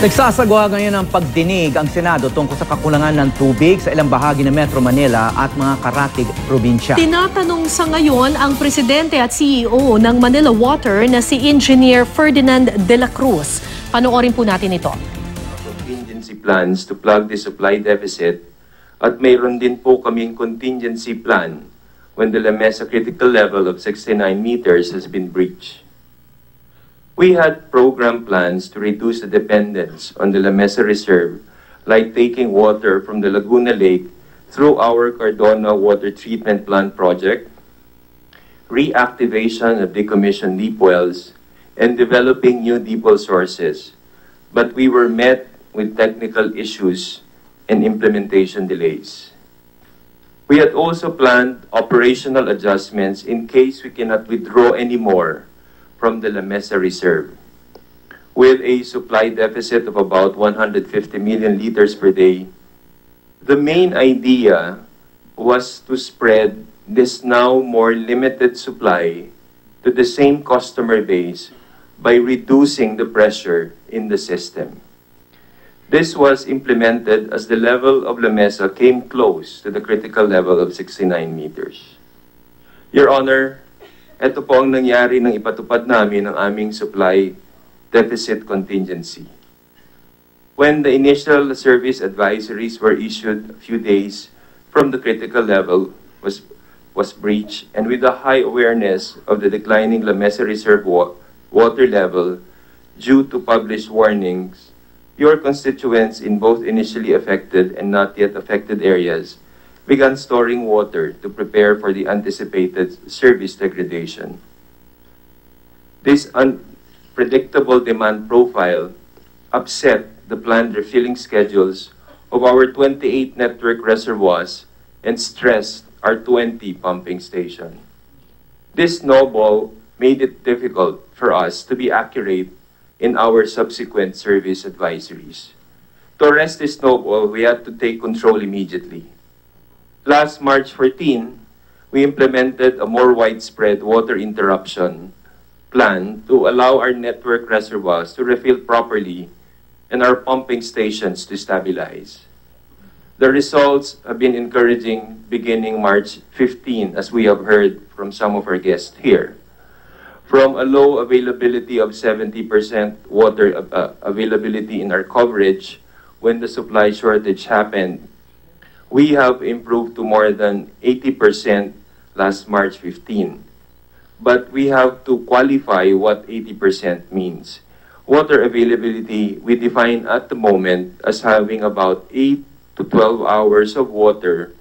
Nagsasagawa ngayon ng pagdinig ang Senado tungkol sa kakulangan ng tubig sa ilang bahagi ng Metro Manila at mga karatig probinsya. Tinatanong sa ngayon ang Presidente at CEO ng Manila Water na si Engineer Ferdinand de la Cruz. Panoorin po natin ito. Contingency plans to plug the supply deficit at mayroon din po kaming contingency plan when the lamesa critical level of 69 meters has been breached. We had program plans to reduce the dependence on the Lamesa Reserve, like taking water from the Laguna Lake through our Cardona Water Treatment Plant project, reactivation of decommissioned deep wells, and developing new deep well sources. But we were met with technical issues and implementation delays. We had also planned operational adjustments in case we cannot withdraw anymore from the Lamesa Reserve. With a supply deficit of about 150 million liters per day, the main idea was to spread this now more limited supply to the same customer base by reducing the pressure in the system. This was implemented as the level of Lamesa came close to the critical level of 69 meters. Your Honor, ito po ang nangyari nang ipatupad namin ang aming supply deficit contingency. When the initial service advisories were issued a few days from the critical level was breached, and with the high awareness of the declining Lamesa Reserve water level due to published warnings, your constituents in both initially affected and not yet affected areas began storing water to prepare for the anticipated service degradation. This unpredictable demand profile upset the planned refilling schedules of our 28 network reservoirs and stressed our 20 pumping stations. This snowball made it difficult for us to be accurate in our subsequent service advisories. To arrest this snowball, we had to take control immediately. Last March 14, we implemented a more widespread water interruption plan to allow our network reservoirs to refill properly and our pumping stations to stabilize. The results have been encouraging beginning March 15, as we have heard from some of our guests here. From a low availability of 70% water availability in our coverage when the supply shortage happened, we have improved to more than 80% last March 15. But we have to qualify what 80% means. Water availability, we define at the moment as having about 8 to 12 hours of water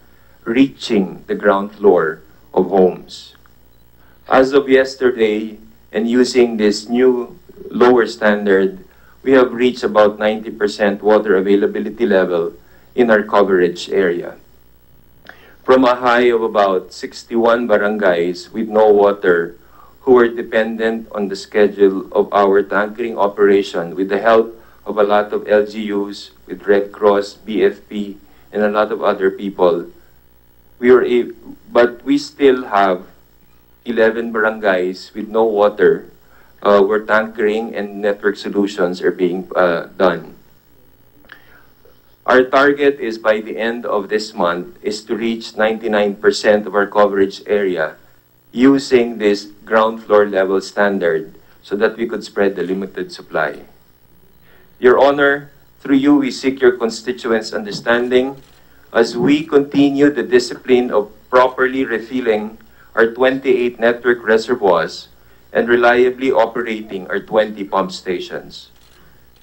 reaching the ground floor of homes. As of yesterday, and using this new lower standard, we have reached about 90% water availability level in our coverage area. From a high of about 61 barangays with no water who were dependent on the schedule of our tankering operation with the help of a lot of LGUs, with Red Cross, BFP, and a lot of other people, but we still have 11 barangays with no water where tankering and network solutions are being done. Our target is by the end of this month is to reach 99% of our coverage area using this ground floor level standard so that we could spread the limited supply. Your Honor, through you we seek your constituents' understanding as we continue the discipline of properly refilling our 28 network reservoirs and reliably operating our 20 pump stations.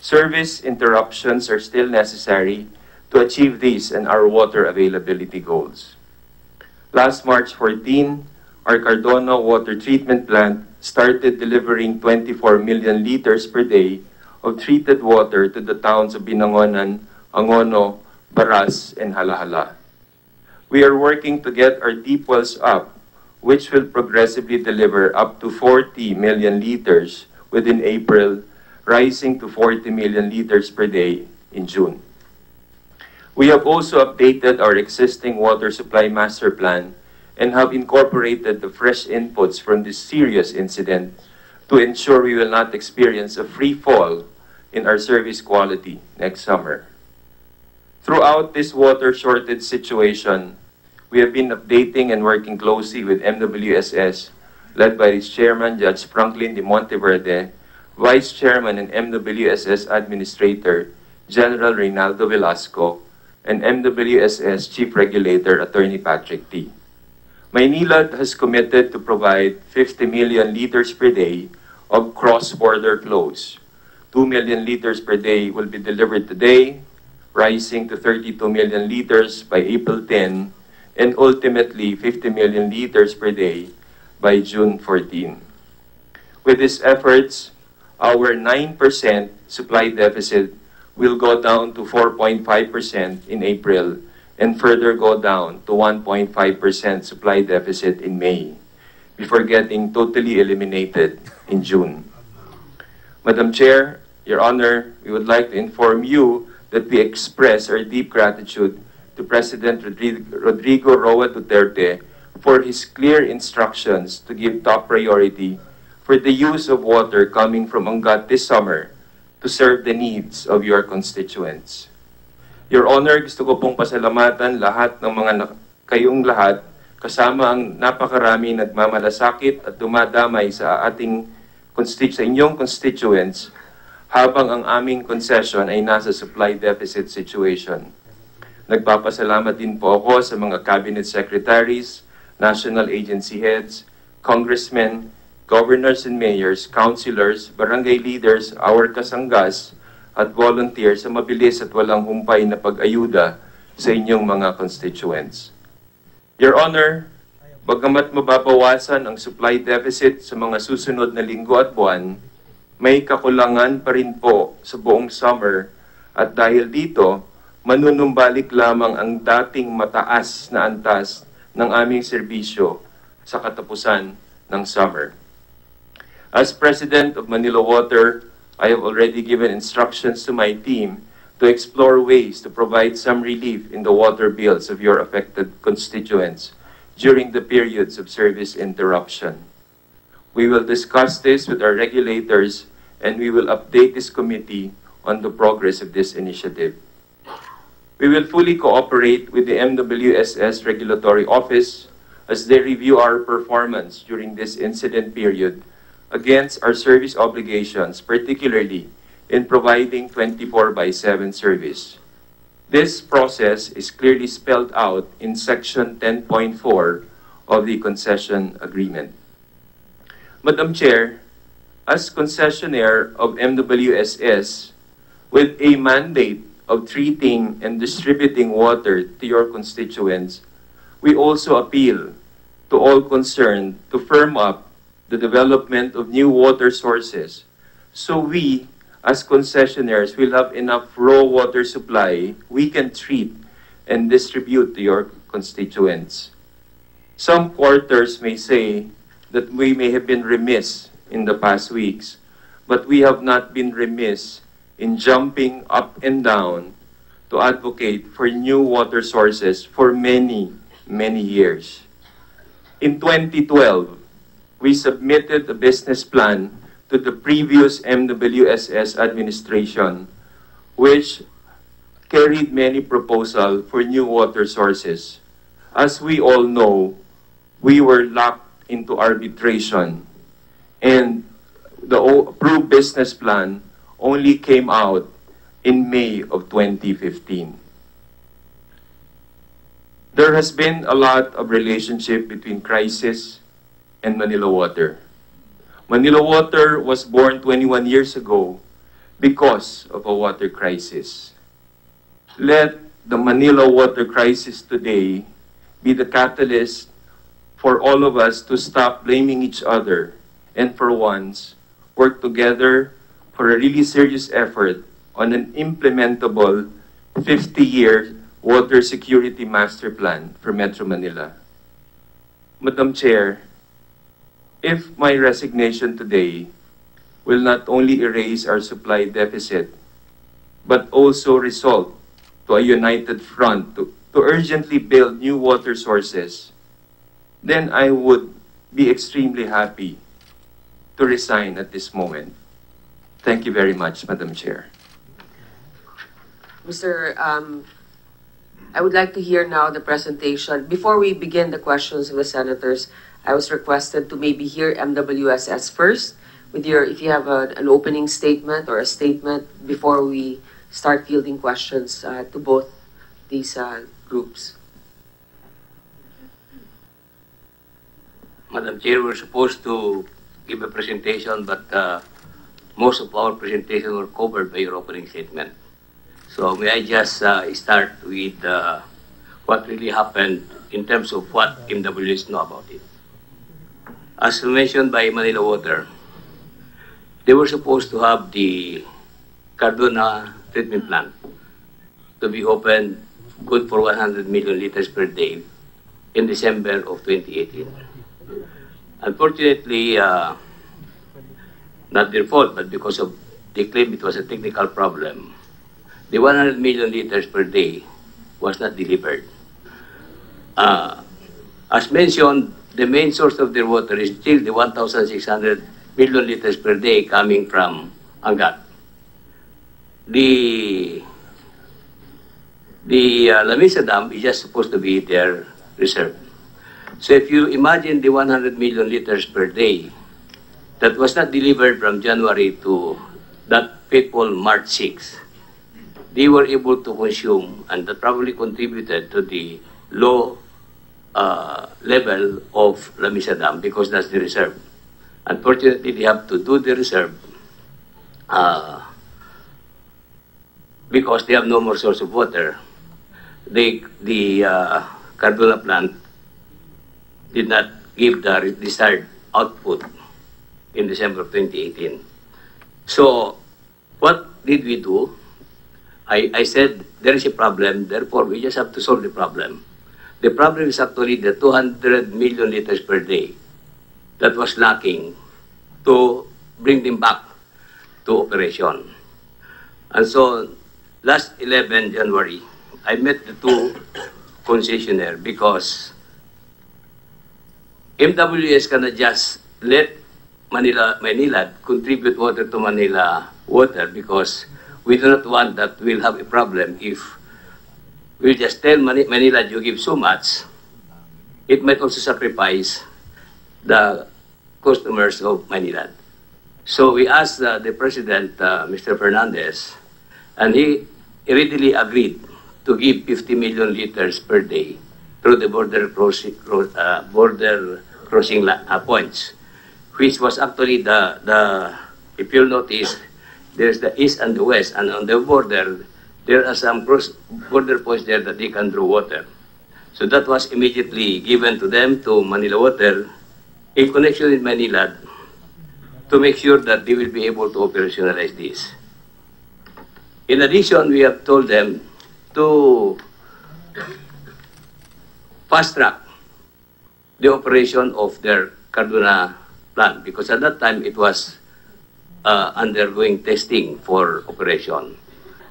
Service interruptions are still necessary to achieve these and our water availability goals. Last March 14, our Cardona Water Treatment Plant started delivering 24 million liters per day of treated water to the towns of Binangonan, Angono, Baras, and Halahala. We are working to get our deep wells up, which will progressively deliver up to 40 million liters within April, rising to 40 million liters per day in June. We have also updated our existing water supply master plan and have incorporated the fresh inputs from this serious incident to ensure we will not experience a free fall in our service quality next summer. Throughout this water shortage situation, we have been updating and working closely with MWSS, led by its chairman, Judge Franklin de Monteverde, Vice Chairman and MWSS Administrator, General Reynaldo Velasco, and MWSS Chief Regulator, Attorney Patrick T. Maynila has committed to provide 50 million liters per day of cross-border flows. 2 million liters per day will be delivered today, rising to 32 million liters by April 10, and ultimately 50 million liters per day by June 14. With these efforts, our 9% supply deficit will go down to 4.5% in April and further go down to 1.5% supply deficit in May, before getting totally eliminated in June. Madam Chair, Your Honor, we would like to inform you that we express our deep gratitude to President Rodrigo Roa Duterte for his clear instructions to give top priority for the use of water coming from Angat this summer to serve the needs of your constituents. Your Honor, gusto ko pong pasalamatan lahat ng kayong lahat, kasama ang napakarami nagmamalasakit at dumadamay sa inyong constituents habang ang aming concession ay nasa supply deficit situation. Nagpapasalamat din po ako sa mga cabinet secretaries, national agency heads, congressmen, governors and mayors, councilors, barangay leaders, our kasanggas, at volunteers sa mabilis at walang humpay na pag-ayuda sa inyong mga constituents. Your Honor, bagamat mababawasan ang supply deficit sa mga susunod na linggo at buwan, may kakulangan pa rin po sa buong summer at dahil dito, manunumbalik lamang ang dating mataas na antas ng aming serbisyo sa katapusan ng summer. As President of Manila Water, I have already given instructions to my team to explore ways to provide some relief in the water bills of your affected constituents during the periods of service interruption. We will discuss this with our regulators and we will update this committee on the progress of this initiative. We will fully cooperate with the MWSS Regulatory Office as they review our performance during this incident period against our service obligations, particularly in providing 24/7 service. This process is clearly spelled out in Section 10.4 of the Concession Agreement. Madam Chair, as concessionaire of MWSS, with a mandate of treating and distributing water to your constituents, we also appeal to all concerned to firm up the development of new water sources so we, as concessionaires, will have enough raw water supply we can treat and distribute to your constituents. Some quarters may say that we may have been remiss in the past weeks, but we have not been remiss in jumping up and down to advocate for new water sources for many, many years. In 2012, we submitted a business plan to the previous MWSS administration, which carried many proposals for new water sources. As we all know, we were locked into arbitration, and the approved business plan only came out in May of 2015. There has been a lot of relationship between crisis and Manila Water. Manila Water was born 21 years ago because of a water crisis. Let the Manila water crisis today be the catalyst for all of us to stop blaming each other and for once work together for a really serious effort on an implementable 50-year water security master plan for Metro Manila. Madam Chair, if my resignation today will not only erase our supply deficit, but also result to a united front to urgently build new water sources, then I would be extremely happy to resign at this moment. Thank you very much, Madam Chair. Mr. I would like to hear now the presentation. Before we begin the questions of the senators, I was requested to maybe hear MWSS first, with if you have an opening statement or a statement before we start fielding questions to both these groups. Madam Chair, we're supposed to give a presentation, but most of our presentation were covered by your opening statement. So may I just start with what really happened in terms of what MWS know about it. As mentioned by Manila Water, they were supposed to have the Cardona treatment plant to be open good for 100 million liters per day in December of 2018. Unfortunately, not their fault, but because of they claim it was a technical problem, the 100 million liters per day was not delivered. As mentioned, the main source of their water is still the 1,600 million liters per day coming from Angat. The Lamisa Dam is just supposed to be their reserve. So if you imagine the 100 million liters per day that was not delivered from January to that fateful March 6, they were able to consume, and that probably contributed to the low level of Lamisa Dam because that's the reserve. Unfortunately, they have to do the reserve because they have no more source of water. The Cardona plant did not give the desired output in December of 2018. So what did we do? I said there is a problem, therefore we just have to solve the problem. The problem is actually the 200 million liters per day that was lacking to bring them back to operation. And so last 11 January, I met the two concessionaires because MWS cannot just let Manila contribute water to Manila Water because we do not want that we'll have a problem if we just tell Manila you give so much. It might also sacrifice the customers of Manila. So we asked the President, Mr. Fernandez, and he readily agreed to give 50 million liters per day through the border crossing points, which was actually if you'll notice, there's the east and the west, and on the border, there are some border points there that they can draw water. So that was immediately given to them, to Manila Water, in connection with Manila, to make sure that they will be able to operationalize this. In addition, we have told them to fast-track the operation of their Cardona plant, because at that time it was undergoing testing for operation.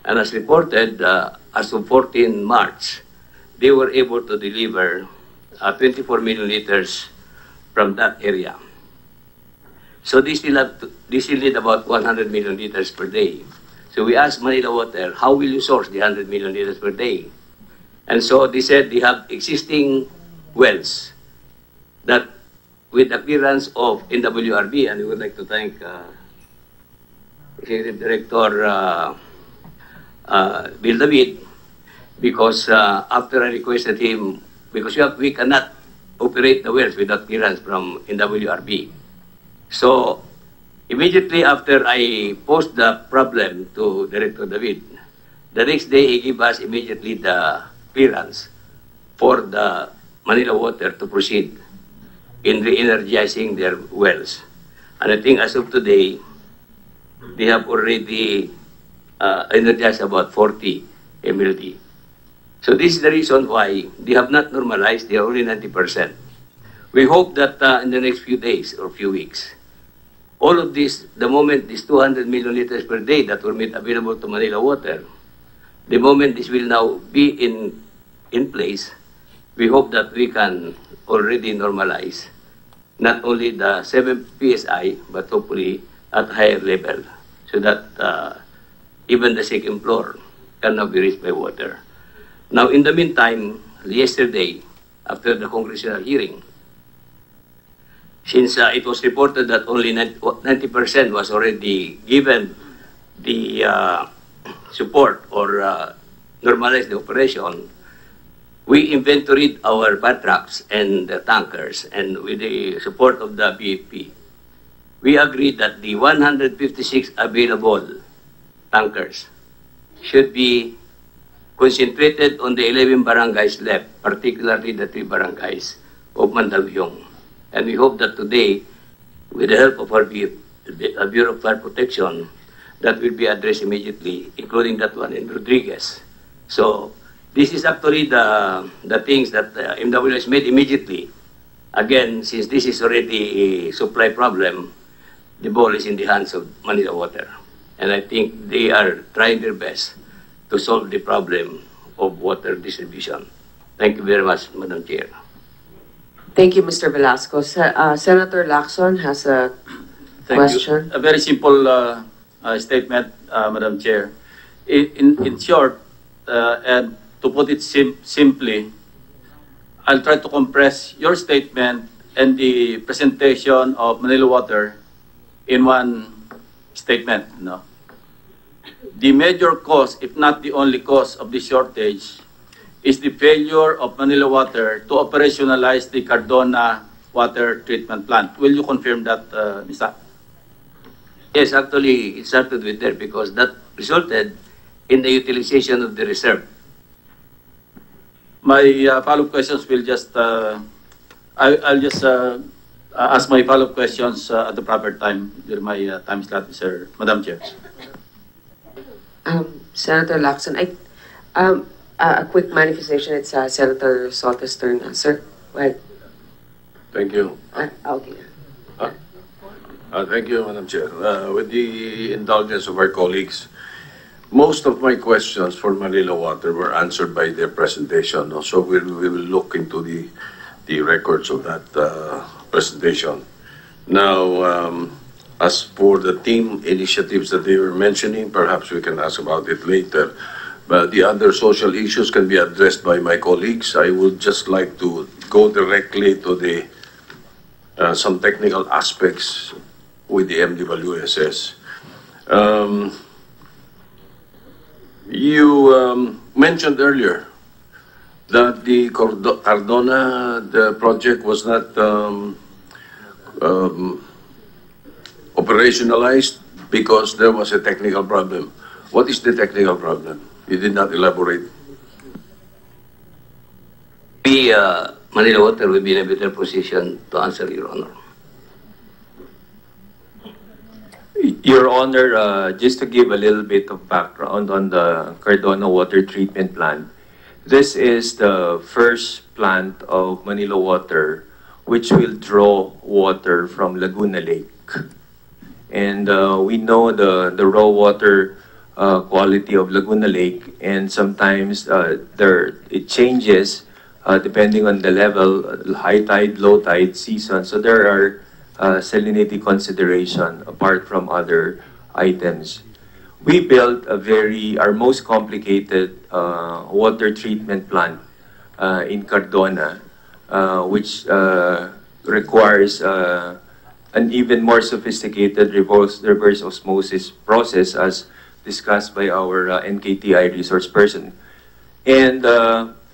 And as reported, as of 14 March, they were able to deliver 24 million liters from that area. So they still need about 100 million liters per day. So we asked Manila Water, how will you source the 100 million liters per day? And so they said they have existing wells that with the clearance of NWRB, and we would like to thank Executive Director Bill David, because after I requested him, because we cannot operate the wells without clearance from NWRB. So immediately after I posed the problem to Director David, the next day he gave us immediately the clearance for the Manila Water to proceed in re-energizing their wells. And I think as of today, they have already energized about 40 MLD. So this is the reason why they have not normalized. They are only 90%. We hope that in the next few days or few weeks, all of this, the moment these 200 million liters per day that were made available to Manila Water, the moment this will now be in place, we hope that we can already normalize not only the 7 PSI, but hopefully at higher level, so that even the second floor cannot be reached by water. Now, in the meantime, yesterday, after the congressional hearing, since it was reported that only 90% was already given the support or normalized the operation, we inventoried our batracs and the tankers, and with the support of the BFP, we agreed that the 156 available tankers should be concentrated on the 11 barangays left, particularly the 3 barangays of Mandaluyong. And we hope that today, with the help of our Bureau of Fire Protection, that will be addressed immediately, including that one in Rodriguez. So this is actually the things that MWS made immediately. Again, since this is already a supply problem, the ball is in the hands of Manila Water. And I think they are trying their best to solve the problem of water distribution. Thank you very much, Madam Chair. Thank you, Mr. Velasco. Senator Lacson has a question. You. A very simple statement, Madam Chair. In short, and to put it simply, I'll try to compress your statement and the presentation of Manila Water in one statement. No? The major cause, if not the only cause of the shortage, is the failure of Manila Water to operationalize the Cardona water treatment plant. Will you confirm that, Mr.? Yes, actually, it started with there because that resulted in the utilization of the reserve. My follow-up questions will just, I'll just ask my follow-up questions at the proper time during my time slot, Madam Chair. Senator Lacson, a quick manifestation. It's Senator Soto's turn. Sir, go ahead. Thank you. Okay. Thank you, Madam Chair. With the indulgence of our colleagues, most of my questions for Manila Water were answered by their presentation. So we will look into the records of that presentation. Now, as for the team initiatives that they were mentioning, perhaps we can ask about it later. But the other social issues can be addressed by my colleagues. I would just like to go directly to the some technical aspects with the MWSS. You mentioned earlier that the Cardona project was not operationalized because there was a technical problem. What is the technical problem? You did not elaborate. Manila Water will be in a better position to answer, Your Honor. Your Honor, just to give a little bit of background on the Cardona water treatment plant, this is the first plant of Manila Water which will draw water from Laguna Lake. And we know the raw water quality of Laguna Lake, and sometimes it changes depending on the level, high tide, low tide season. So there are salinity consideration apart from other items. We built our most complicated water treatment plant in Cardona, which requires an even more sophisticated reverse osmosis process, as discussed by our NKTI resource person. And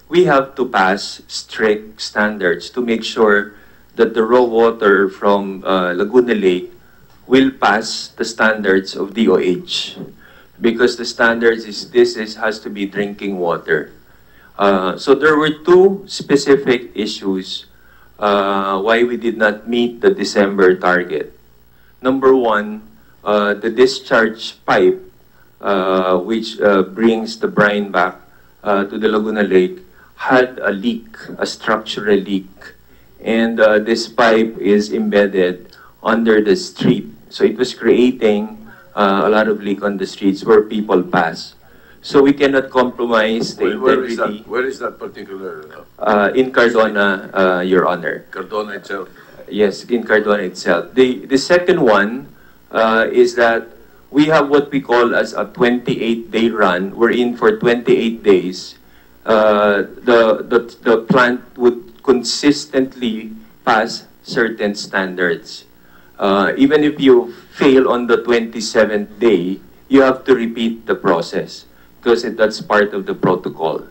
we have to pass strict standards to make sure that the raw water from Laguna Lake will pass the standards of DOH, because the standards has to be drinking water. So there were two specific issues why we did not meet the December target. Number one, the discharge pipe, which brings the brine back to the Laguna Lake, had a leak, a structural leak. And this pipe is embedded under the street. So it was creating a lot of leak on the streets where people pass. So we cannot compromise the integrity. Where is that particular? In Cardona, Your Honor. Cardona itself? Yes, in Cardona itself. The second one is that we have what we call as a 28-day run. We're in for 28 days. The plant would consistently pass certain standards. Even if you fail on the 27th day, you have to repeat the process because that's part of the protocol.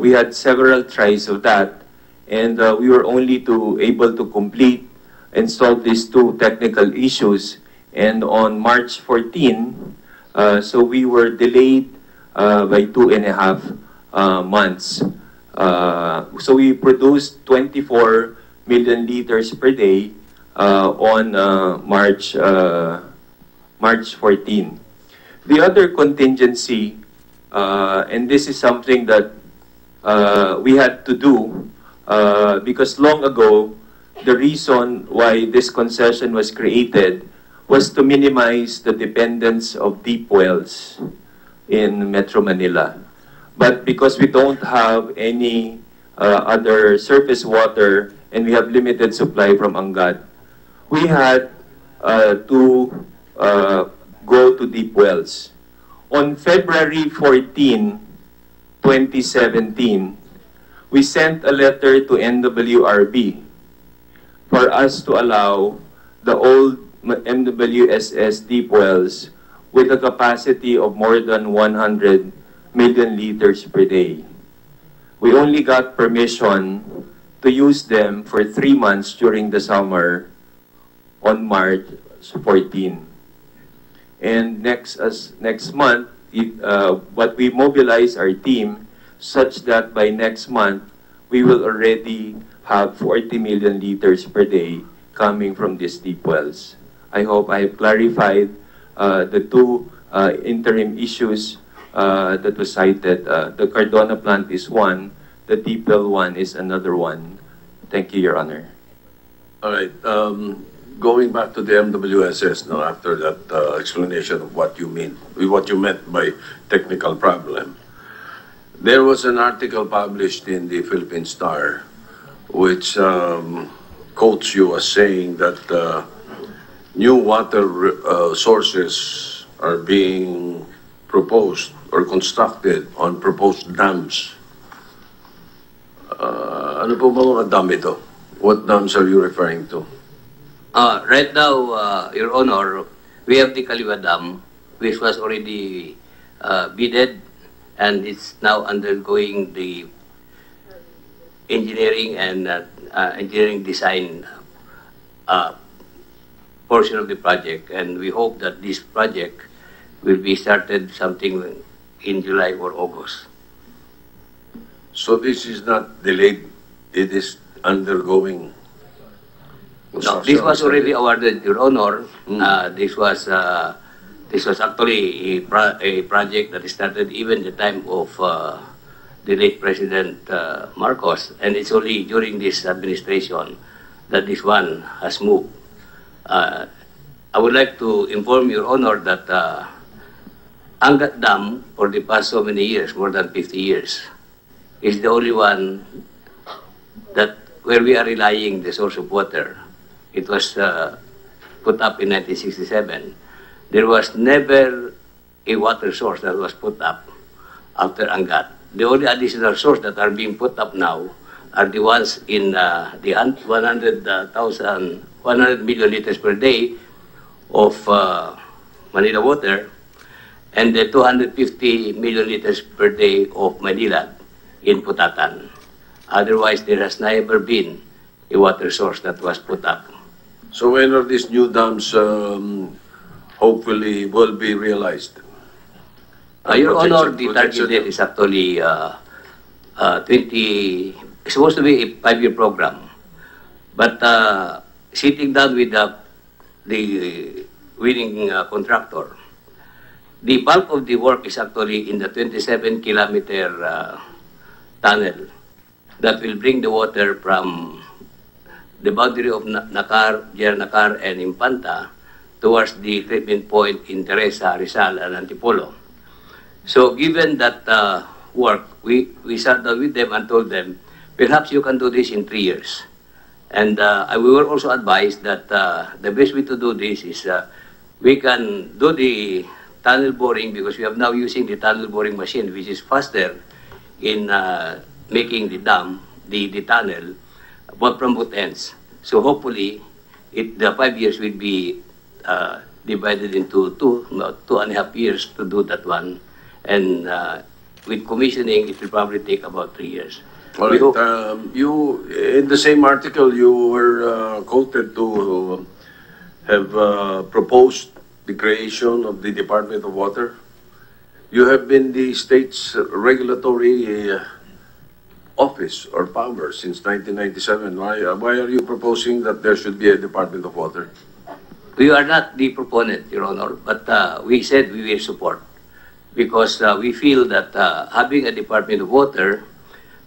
We had several tries of that, and we were only able to complete and solve these two technical issues. And on March 14, so we were delayed by 2.5 months. So we produced 24 million liters per day on March 14. The other contingency, and this is something that we had to do because long ago, the reason why this concession was created was to minimize the dependence of deep wells in Metro Manila. But because we don't have any other surface water and we have limited supply from Angat, we had to go to deep wells. On February 14, 2017, we sent a letter to NWRB for us to allow the old MWSS deep wells with a capacity of more than 100 million liters per day. We only got permission to use them for 3 months during the summer on March 14. And next month, but we mobilize our team such that by next month, we will already have 40 million liters per day coming from these deep wells. I hope I have clarified the two interim issues that was cited. The Cardona plant is one, the deep well one is another one. Thank you, Your Honor. All right. Going back to the MWSS now, after that explanation of what you meant by technical problem, there was an article published in the Philippine Star which quotes you as saying that new water sources are being proposed or constructed on proposed dams. Ano po ba mga dam ito? What dams are you referring to? Right now, Your Honor, we have the Kaliwa Dam, which was already bidded, and it's now undergoing the engineering and engineering design portion of the project, and we hope that this project will be started something in July or August. So this is not delayed, it is undergoing. No, this was already awarded, Your Honor. This was actually a project that started even the time of the late President Marcos, and it's only during this administration that this one has moved. I would like to inform Your Honor that Angat Dam, for the past so many years, more than 50 years, is the only one that where we are relying the source of water. It was put up in 1967. There was never a water source that was put up after Angat. The only additional source that are being put up now are the ones in the 100 million liters per day of Manila water and the 250 million liters per day of Manila in Putatan. Otherwise, there has never been a water source that was put up. So when are these new dams hopefully will be realized? Your Honor, the target date is actually it's supposed to be a 5-year program. But sitting down with the winning contractor, the bulk of the work is actually in the 27-kilometer tunnel that will bring the water from the boundary of Nakar, Nakar, and Impanta towards the treatment point in Teresa, Rizal, and Antipolo. So given that work, we sat down with them and told them, perhaps you can do this in 3 years. And we were also advised that the best way to do this is we can do the tunnel boring because we are now using the tunnel boring machine, which is faster in making the dam, the tunnel, but from both ends. So hopefully, the 5 years will be divided into 2.5 years to do that one. And with commissioning, it will probably take about 3 years. All right. You, in the same article, you were quoted to have proposed the creation of the Department of Water. You have been the state's regulatory office or power since 1997. Why are you proposing that there should be a Department of Water? We are not the proponent, Your Honor, but we said we will support because we feel that having a Department of Water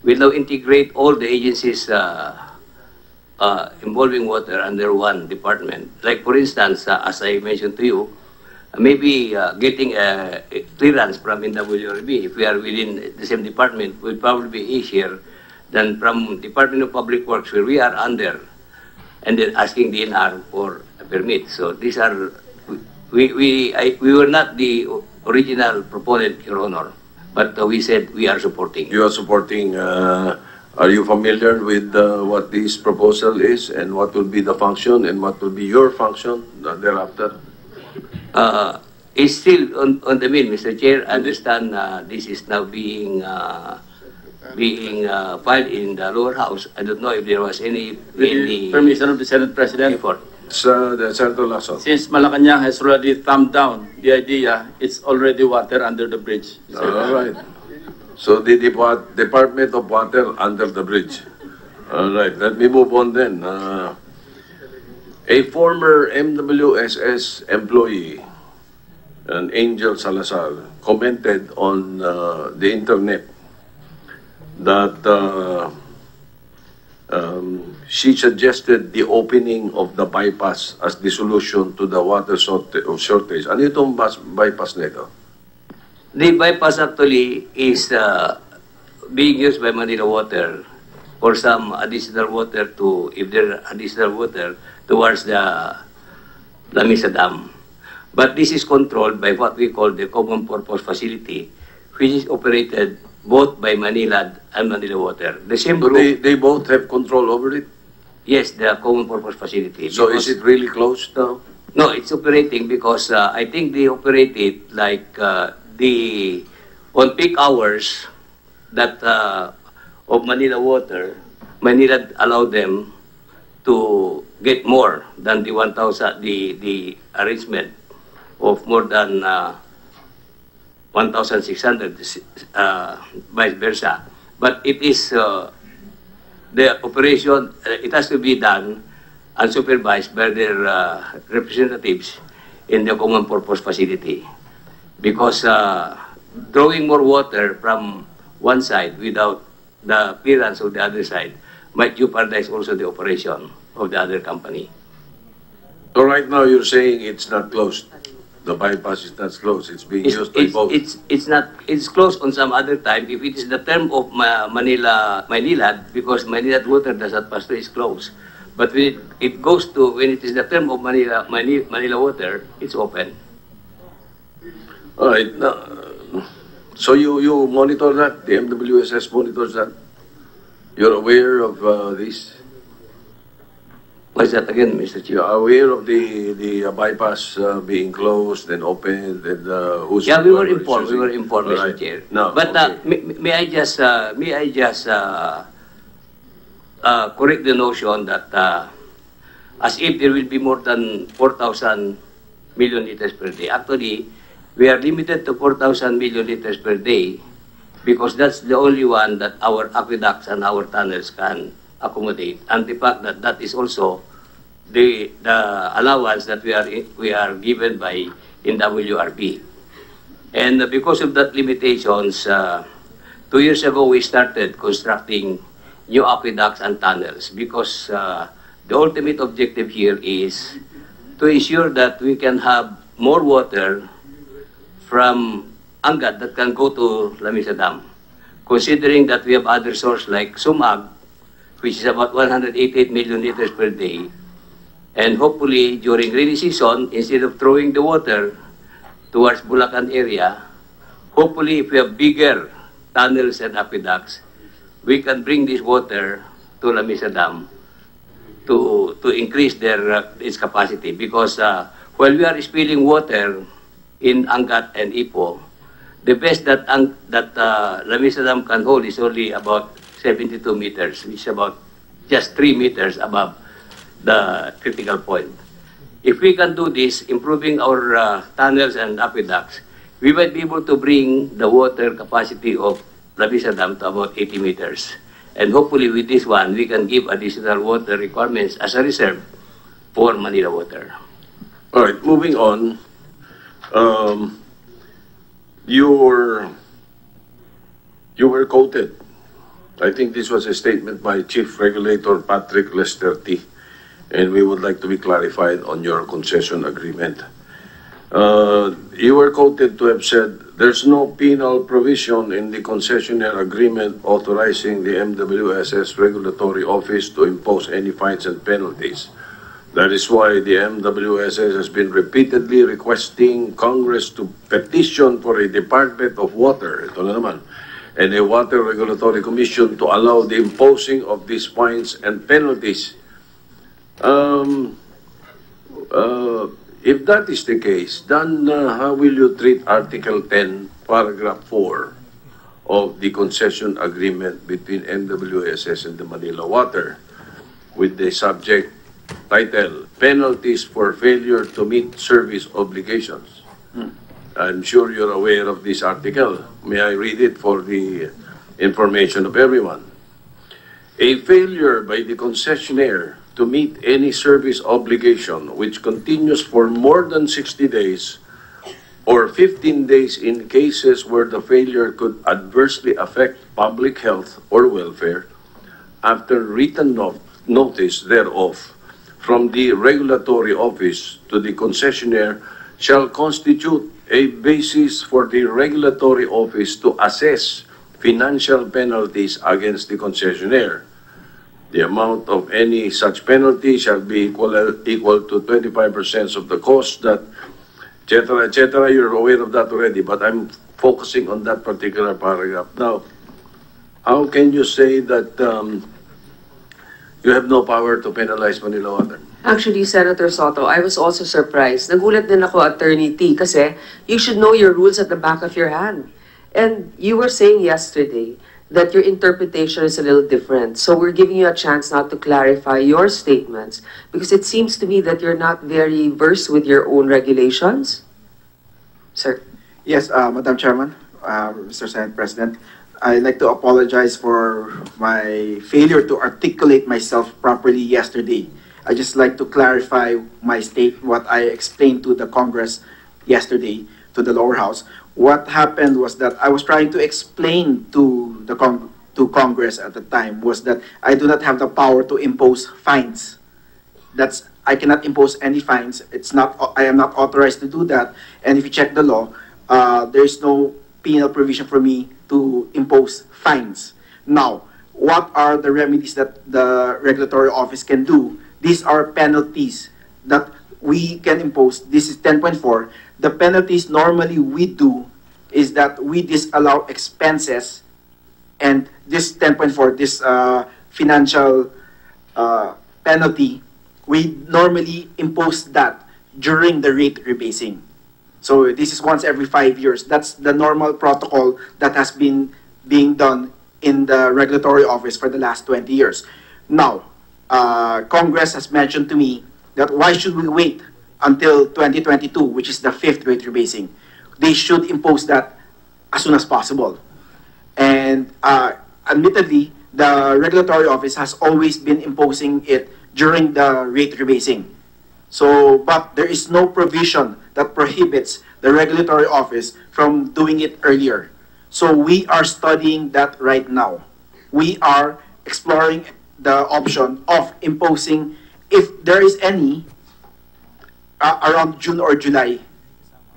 will now integrate all the agencies involving water under one department. Like, for instance, as I mentioned to you, maybe getting a clearance from NWRB, if we are within the same department, will probably be easier than from Department of Public Works, where we are under, and then asking the NR for a permit. So these are, we were not the original proponent, Your Honor, but we said we are supporting. You are supporting. Are you familiar with what this proposal is and what will be the function and what will be your function thereafter? It's still on the mill, Mr. Chair. I understand this is now being filed in the lower house. I don't know if there was any Permission of the Senate President. effort. The Senator Lasso. Since Malacanang has already thumbed down the idea, it's already water under the bridge. All right. So the Department of Water under the bridge. All right. Let me move on then. A former MWSS employee, an Angel Salazar, commented on the internet that she suggested the opening of the bypass as the solution to the water shortage. Ano itong bypass nito? The bypass actually is being used by Manila Water for some additional water to, if there are additional water, towards the Lamisa Dam. But this is controlled by what we call the Common Purpose Facility, which is operated both by Manila and Manila Water. The same So group, they both have control over it? yes, the Common Purpose Facility. So Because- is it really closed now? No, it's operating because I think they operate it like on peak hours that of Manila Water, Manila allowed them to get more than the 1,000, the arrangement of more than 1,600, vice versa. But it is the operation, it has to be done unsupervised by their representatives in the Common Purpose Facility. Because drawing more water from one side without the clearance of the other side might jeopardize also the operation of the other company. So right now you're saying it's not closed. The bypass is not closed. It's being used by both. It's closed on some other time. If it is the term of Manila, because Manila water does not pass through, it's closed. But when it goes to, when it is the term of Manila water, it's open. All right. Now, so you monitor that? The MWSS monitors that? You're aware of this? What's that again, Mr. Chief? You're aware of the bypass being closed and opened and who's... Yeah, we were informed. We were informed, All Mr. right. Chair. No, But okay. may I just correct the notion that as if there will be more than 4,000 million liters per day. Actually, we are limited to 4,000 million liters per day because that's the only one that our aqueducts and our tunnels can accommodate. And the fact that that is also the allowance that we are given by NWRB. And because of that limitations, 2 years ago we started constructing new aqueducts and tunnels because the ultimate objective here is to ensure that we can have more water from Angat that can go to Lamisa Dam. Considering that we have other sources like Sumag, which is about 188 million liters per day, And hopefully, during rainy season, instead of throwing the water towards Bulacan area, hopefully if we have bigger tunnels and aqueducts, we can bring this water to Lamisa Dam to increase its capacity. Because while we are spilling water in Angat and Ipo, the best that Lamisa Dam can hold is only about 72 meters, which is about just 3 meters above the critical point. If we can do this, improving our tunnels and aqueducts, we might be able to bring the water capacity of Lamisa Dam to about 80 meters. And hopefully with this one, we can give additional water requirements as a reserve for Manila Water. All right, moving on. You were quoted. I think this was a statement by Chief Regulator Patrick Lesterti, and we would like to be clarified on your concession agreement. You were quoted to have said, "There's no penal provision in the concessionaire agreement authorizing the MWSS Regulatory Office to impose any fines and penalties. That is why the MWSS has been repeatedly requesting Congress to petition for a Department of Water, ito na naman, and a Water Regulatory Commission to allow the imposing of these fines and penalties." If that is the case, then how will you treat Article 10, Paragraph 4 of the concession agreement between MWSS and the Manila Water with the subject title, Penalties for Failure to Meet Service Obligations? I'm sure you're aware of this article. May I read it for the information of everyone? A failure by the concessionaire to meet any service obligation which continues for more than 60 days or 15 days in cases where the failure could adversely affect public health or welfare after written notice thereof from the regulatory office to the concessionaire shall constitute a basis for the regulatory office to assess financial penalties against the concessionaire. The amount of any such penalty shall be equal to 25% of the cost that, etc., etc. You're aware of that already, but I'm focusing on that particular paragraph. Now, how can you say that you have no power to penalize Manila Water? Actually, Senator Soto, I was also surprised. Nagulat din ako, Attorney T, kasi you should know your rules at the back of your hand. And you were saying yesterday that your interpretation is a little different. So we're giving you a chance now to clarify your statements, because it seems to me that you're not very versed with your own regulations. Sir. Yes, Madam Chairman, Mr. Senate President, I'd like to apologize for my failure to articulate myself properly yesterday. I just like to clarify what I explained to the Congress yesterday, to the lower house. What happened was that I was trying to explain to Congress at the time was that I do not have the power to impose fines. I cannot impose any fines. I am not authorized to do that. And if you check the law, there is no penal provision for me to impose fines. Now, what are the remedies that the regulatory office can do? These are penalties that we can impose. This is 10.4. The penalties normally we do is that we disallow expenses, and this 10.4, this financial penalty, we normally impose that during the rate rebasing. So this is once every 5 years. That's the normal protocol that has been being done in the regulatory office for the last 20 years. Now, Congress has mentioned to me that why should we wait until 2022, which is the 5th rate rebasing? They should impose that as soon as possible. And admittedly, the regulatory office has always been imposing it during the rate rebasing. So, but there is no provision that prohibits the regulatory office from doing it earlier. So we are studying that right now. We are exploring the option of imposing, if there is any, around June or July.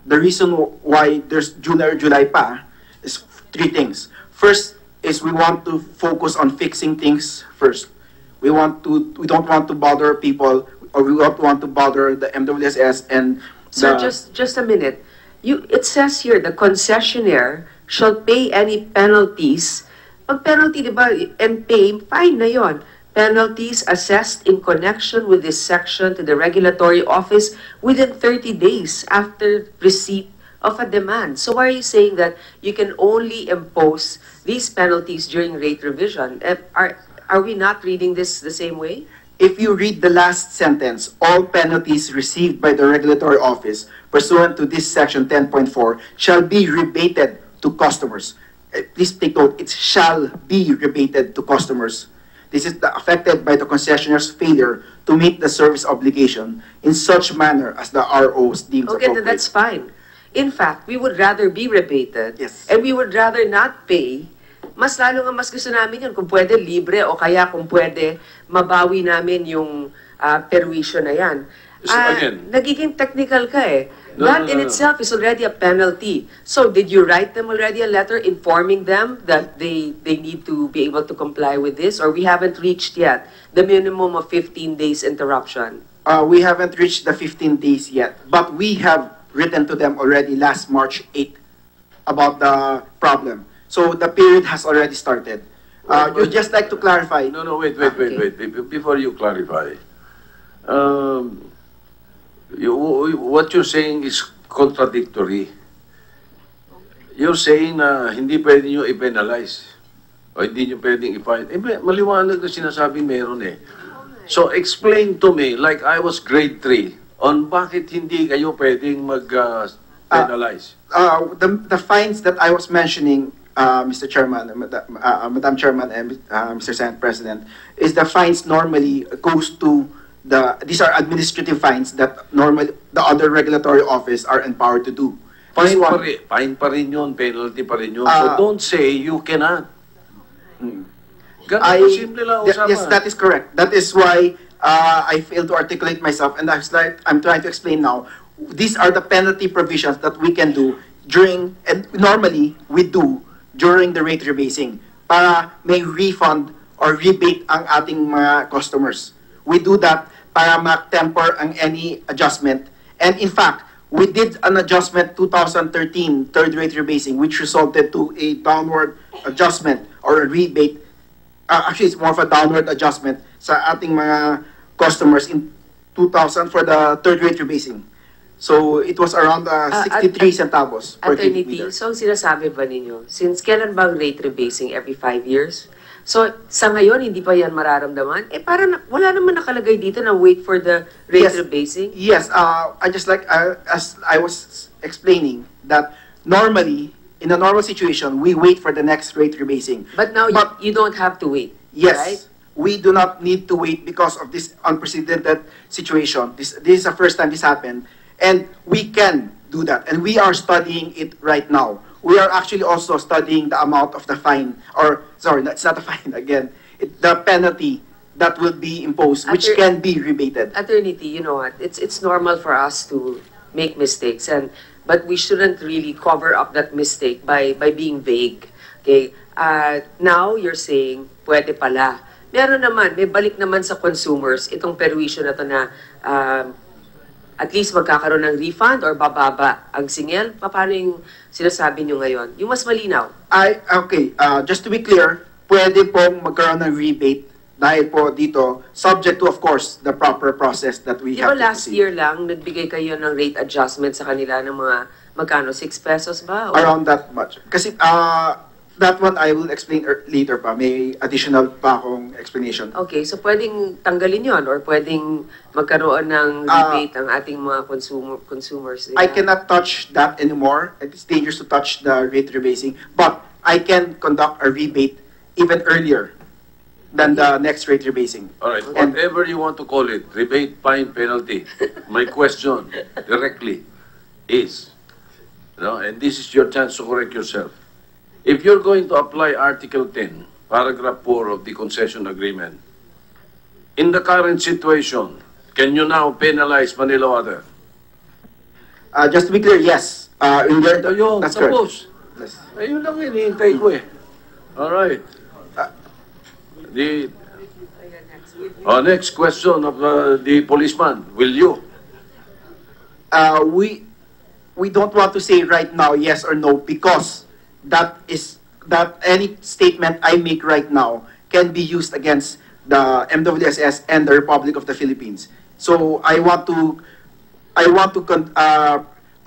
The reason why there's June or July pa is 3 things. First is we want to focus on fixing things first. We don't want to bother people or we don't want to bother the MWSS and Sir, the, just a minute. It says here, the concessionaire shall pay any penalties. Pag penalty, di ba, and pay, fine na yon. Penalties assessed in connection with this section to the regulatory office within 30 days after receipt of a demand. So why are you saying that you can only impose these penalties during rate revision? Are we not reading this the same way? if you read the last sentence, all penalties received by the regulatory office pursuant to this section 10.4 shall be rebated to customers. Please take note, it shall be rebated to customers. This is affected by the concessionaire's failure to meet the service obligation in such manner as the ROs deems Okay, appropriate. then that's fine. In fact, we would rather be rebated, Yes. and we would rather not pay. Mas lalo nga mas gusto namin yun, kung pwede libre o kaya kung pwede mabawi namin yung perwisyo na yan. So again- Nagiging technical ka eh. No, That no, in no, no. itself is already a penalty. So did you write them already a letter informing them that they need to be able to comply with this? Or we haven't reached yet the minimum of 15 days interruption? We haven't reached the 15 days yet, but we have written to them already last March 8 about the problem. So the period has already started. You'd just like to clarify. No, wait. Before you clarify, what you're saying is contradictory. You're saying na hindi pwede nyo i-penalize o hindi nyo pwedeng i-fine. Maliwanag na sinasabi meron eh. So explain to me, like I was grade 3, on bakit hindi kayo pwedeng mag-penalize. The fines that I was mentioning, Mr. Chairman, Madam Chairman, and Mr. Senate President, is the fines normally goes to these are administrative fines that normally the other regulatory office are empowered to do. Fine pa rin yun, penalty pa rin yun. So don't say you cannot. Ganun simple lang usapan. Yes, that is correct. That is why I failed to articulate myself, and I'm trying to explain now. These are the penalty provisions that we can do during, and normally we do during the rate rebasing para may refund or rebate ang ating mga customers. We do that para ma-temper ang any adjustment. And in fact, we did an adjustment 2013 third rate rebasing which resulted to a downward adjustment or a rebate. Actually, it's more of a downward adjustment sa ating mga customers in 2000 for the third rate rebasing. So it was around 63 centavos per cubic Attorney meter. P, so ang sinasabi ba ninyo, since kailan bang rate rebasing? Every 5 years? So sa ngayon, hindi pa yan mararamdaman? Para wala naman nakalagay dito na wait for the rate rebasing? Yes, I just like, as I was explaining, that normally, in a normal situation, we wait for the next rate rebasing. But now you don't have to wait, Yes, right? we do not need to wait because of this unprecedented situation. This is the first time this happened, and we can do that. And we are studying it right now. We are actually also studying the amount of the fine, or sorry, it's not a fine again, the penalty that will be imposed, which can be rebated. Attorney T, you know what? It's normal for us to make mistakes, but we shouldn't really cover up that mistake by being vague. Okay? Now you're saying pwede pala. Meron naman, may balik naman sa consumers itong perwisyo na to na at least magkakaroon ng refund or bababa ang singil. Paano yung sinasabi nyo ngayon? Yung mas malinaw. Okay, just to be clear, pwede pong magkaroon ng rebate dahil po dito, subject to, of course, the proper process that we Di have ba to last proceed. year lang, nagbigay kayo ng rate adjustment sa kanila ng mga, magkano, 6 pesos ba? Around that much. Kasi that one I will explain later pa. May additional pa akong explanation. Okay, so pwedeng tanggalin yon or pwedeng magkaroon ng rebate ang ating mga consumers. I cannot touch that anymore. It's dangerous to touch the rate rebasing. But I can conduct a rebate even earlier than the next rate rebasing. All right, whatever you want to call it, rebate, fine, penalty. My question directly is, and this is your chance to correct yourself. If you're going to apply Article 10, Paragraph 4 of the concession agreement, in the current situation, can you now penalize Manila Water? Just to be clear, yes. That's suppose. correct. Yes. Ayun lang hinihintay ko eh. All right. Next question of the policeman. Will you? We don't want to say right now yes or no because that any statement I make right now can be used against the MWSS and the Republic of the Philippines. So I want to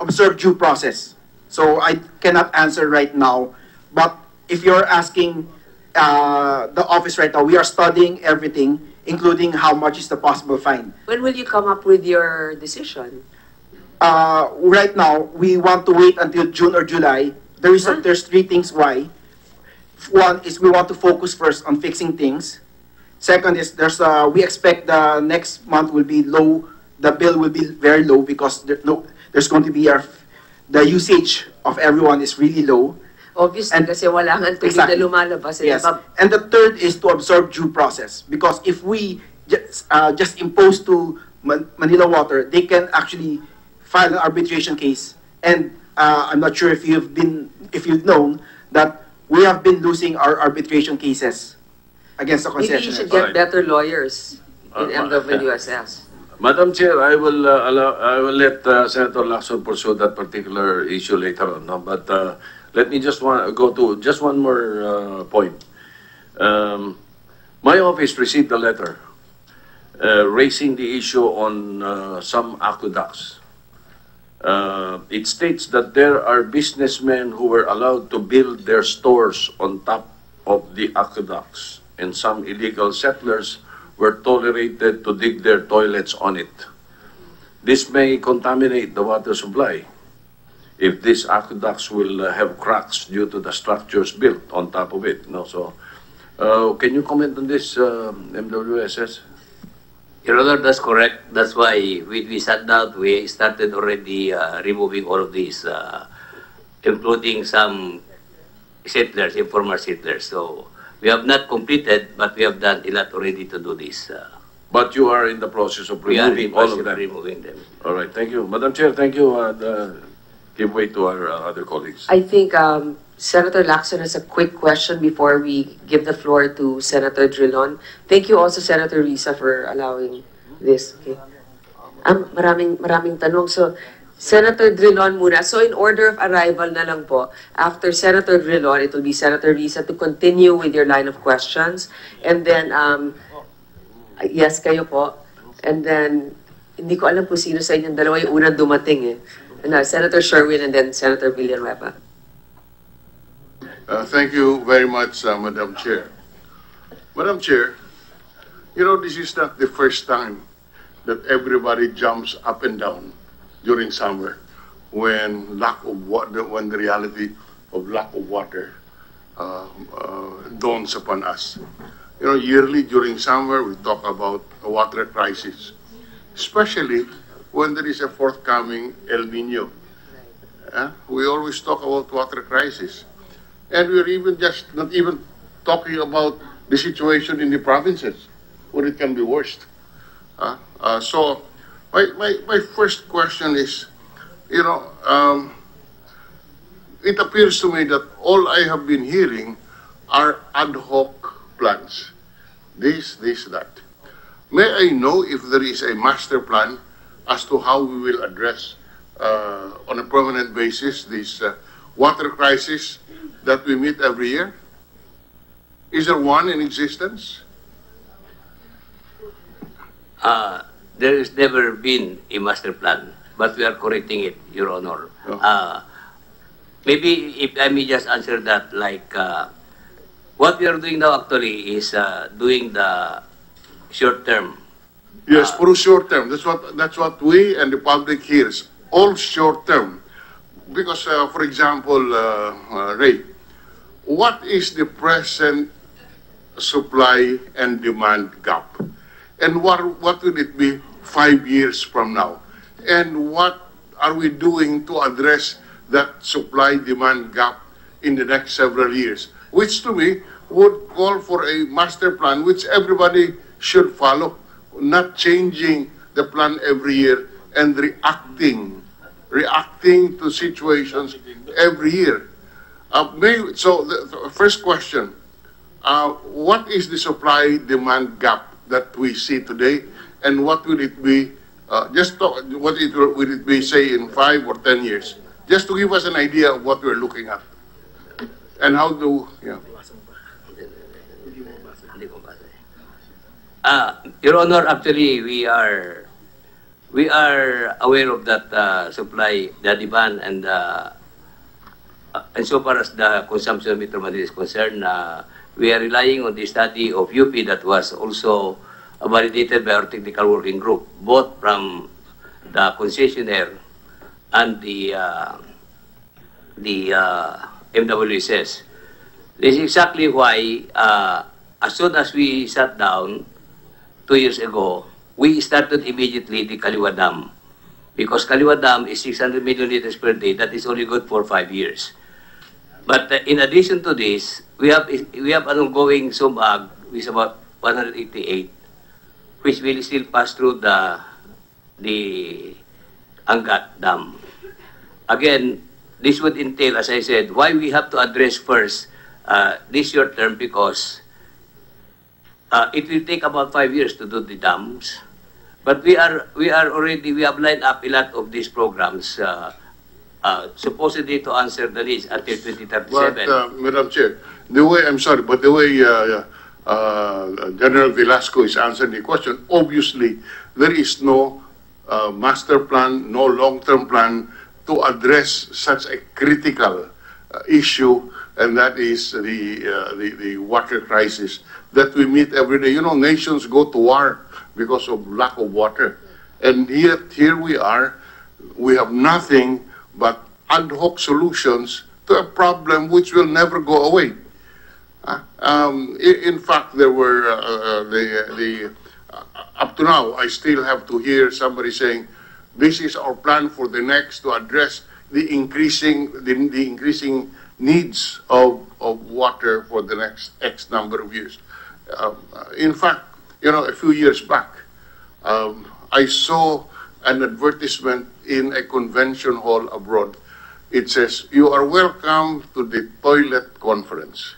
observe due process. So I cannot answer right now. But if you're asking the office right now, we are studying everything, including how much is the possible fine. When will you come up with your decision? Right now, we want to wait until June or July. There's three things why. One is we want to focus first on fixing things. Second is we expect the next month will be low. The bill will be very low because there's going to be the usage of everyone is really low. Obviously, kasi wala nga tubig na lumalabas. Yes. And the third is to observe due process. Because if we just impose to Manila Water, they can actually file an arbitration case. And I'm not sure if you've known that we have been losing our arbitration cases against the concessionaires. Maybe you should get better lawyers in MWSS. Madam Chair, I will let Senator Lacson pursue that particular issue later on. No? But let me just go to just one more point. My office received a letter raising the issue on some aqueducts. It states that there are businessmen who were allowed to build their stores on top of the aqueducts, and some illegal settlers were tolerated to dig their toilets on it. This may contaminate the water supply if these aqueducts will have cracks due to the structures built on top of it. No? So, can you comment on this, MWSS? Your Honor, that's correct. That's why we sat down, we started already removing all of these, including some settlers, informal settlers. So we have not completed, but we have done a lot already to do this. But you are in the process of removing all of them. Removing them. All right, thank you. Madam Chair, thank you. Give way to our other colleagues. I think Senator Lacson has a quick question before we give the floor to Senator Drilon. Thank you also, Senator Risa, for allowing this. Okay. Maraming tanong. So, Senator Drilon muna. So, in order of arrival na lang po, after Senator Drilon, it will be Senator Risa to continue with your line of questions. And then, yes, kayo po. And then, hindi ko alam kung sino sa inyong dalawa yung unang dumating eh. Senator Sherwin and then Senator Villanueva. Thank you very much, Madam Chair. Madam Chair, you know, this is not the first time that everybody jumps up and down during summer when lack of water, when the reality of lack of water dawns upon us. You know, yearly during summer, we talk about a water crisis, especially when there is a forthcoming El Nino. We always talk about water crisis. And we're even just not even talking about the situation in the provinces, where it can be worse. So my first question is, you know, it appears to me that all I have been hearing are ad hoc plans. This, that. May I know if there is a master plan as to how we will address on a permanent basis this water crisis that we meet every year? Is there one in existence? There has never been a master plan, but we are correcting it, Your Honor. Oh. Maybe if I may just answer that, like, what we are doing now actually is doing the short term. Yes, for short term. That's what we and the public hears. All short term. Because, for example, Ray, what is the present supply and demand gap? And what will it be 5 years from now? And what are we doing to address that supply-demand gap in the next several years? Which to me would call for a master plan which everybody should follow, not changing the plan every year and reacting to situations every year. So the first question, what is the supply-demand gap that we see today, and what will it be? Will it be, say, in 5 or 10 years? Just to give us an idea of what we're looking at, and how do Your Honor, actually, we are aware of that supply, the demand, and so far as the consumption of Metro Manila is concerned, we are relying on the study of UP that was also validated by our technical working group, both from the concessionaire and the MWSS. This is exactly why, as soon as we sat down 2 years ago, we started immediately the Kaliwa Dam. Because Kaliwa Dam is 600 million liters per day, that is only good for 5 years. But in addition to this, we have an ongoing SUMAG, which is about 188, which will still pass through the Angat Dam. Again, this would entail, as I said, why we have to address first this short term, because it will take about 5 years to do the dams. But we have lined up a lot of these programs, supposedly to answer the needs until 2037. But, Madam Chair, the way General Velasco is answering the question, obviously there is no master plan, no long-term plan to address such a critical issue, and that is the water crisis that we meet every day. You know, nations go to war because of lack of water, and yet here we are. We have nothing but ad hoc solutions to a problem which will never go away. In fact, there were up to now, I still have to hear somebody saying, "This is our plan for the next to address the increasing needs of water for the next X number of years." In fact, you know, a few years back, I saw an advertisement in a convention hall abroad. It says, "You are welcome to the toilet conference."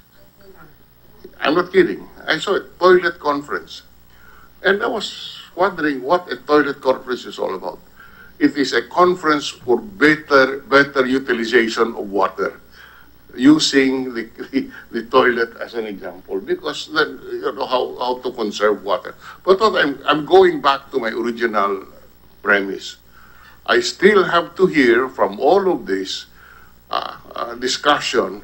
I'm not kidding. I saw a toilet conference. And I was wondering what a toilet conference is all about. It is a conference for better utilization of water, using the toilet as an example, because then you know how to conserve water. But I'm going back to my original premise. I still have to hear from all of this discussion,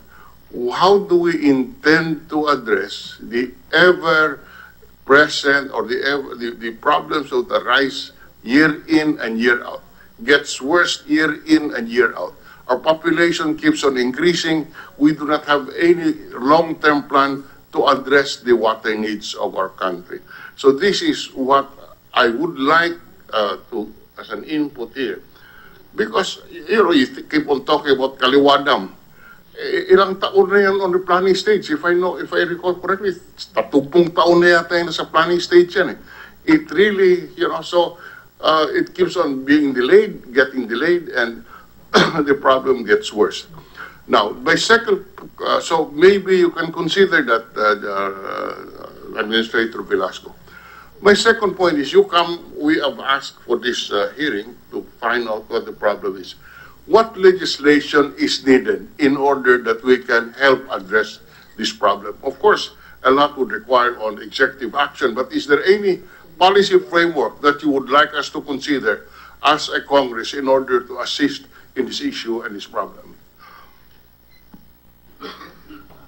how do we intend to address the ever-present or the problems that arise year in and year out, gets worse year in and year out. Our population keeps on increasing. We do not have any long-term plan to address the water needs of our country. So this is what I would like as an input here. Because, you know, you keep on talking about Kaliwa Dam. Ilang taon na yan on the planning stage. If I recall correctly, 30 taon na yata yan sa planning stage yan. It really, you know, so it keeps on being delayed, getting delayed, and the problem gets worse. Now, my second, so maybe you can consider that, Administrator Velasco. My second point is, we have asked for this hearing to find out what the problem is. What legislation is needed in order that we can help address this problem? Of course, a lot would require on executive action, but is there any policy framework that you would like us to consider as a Congress in order to assist in this issue and this problem?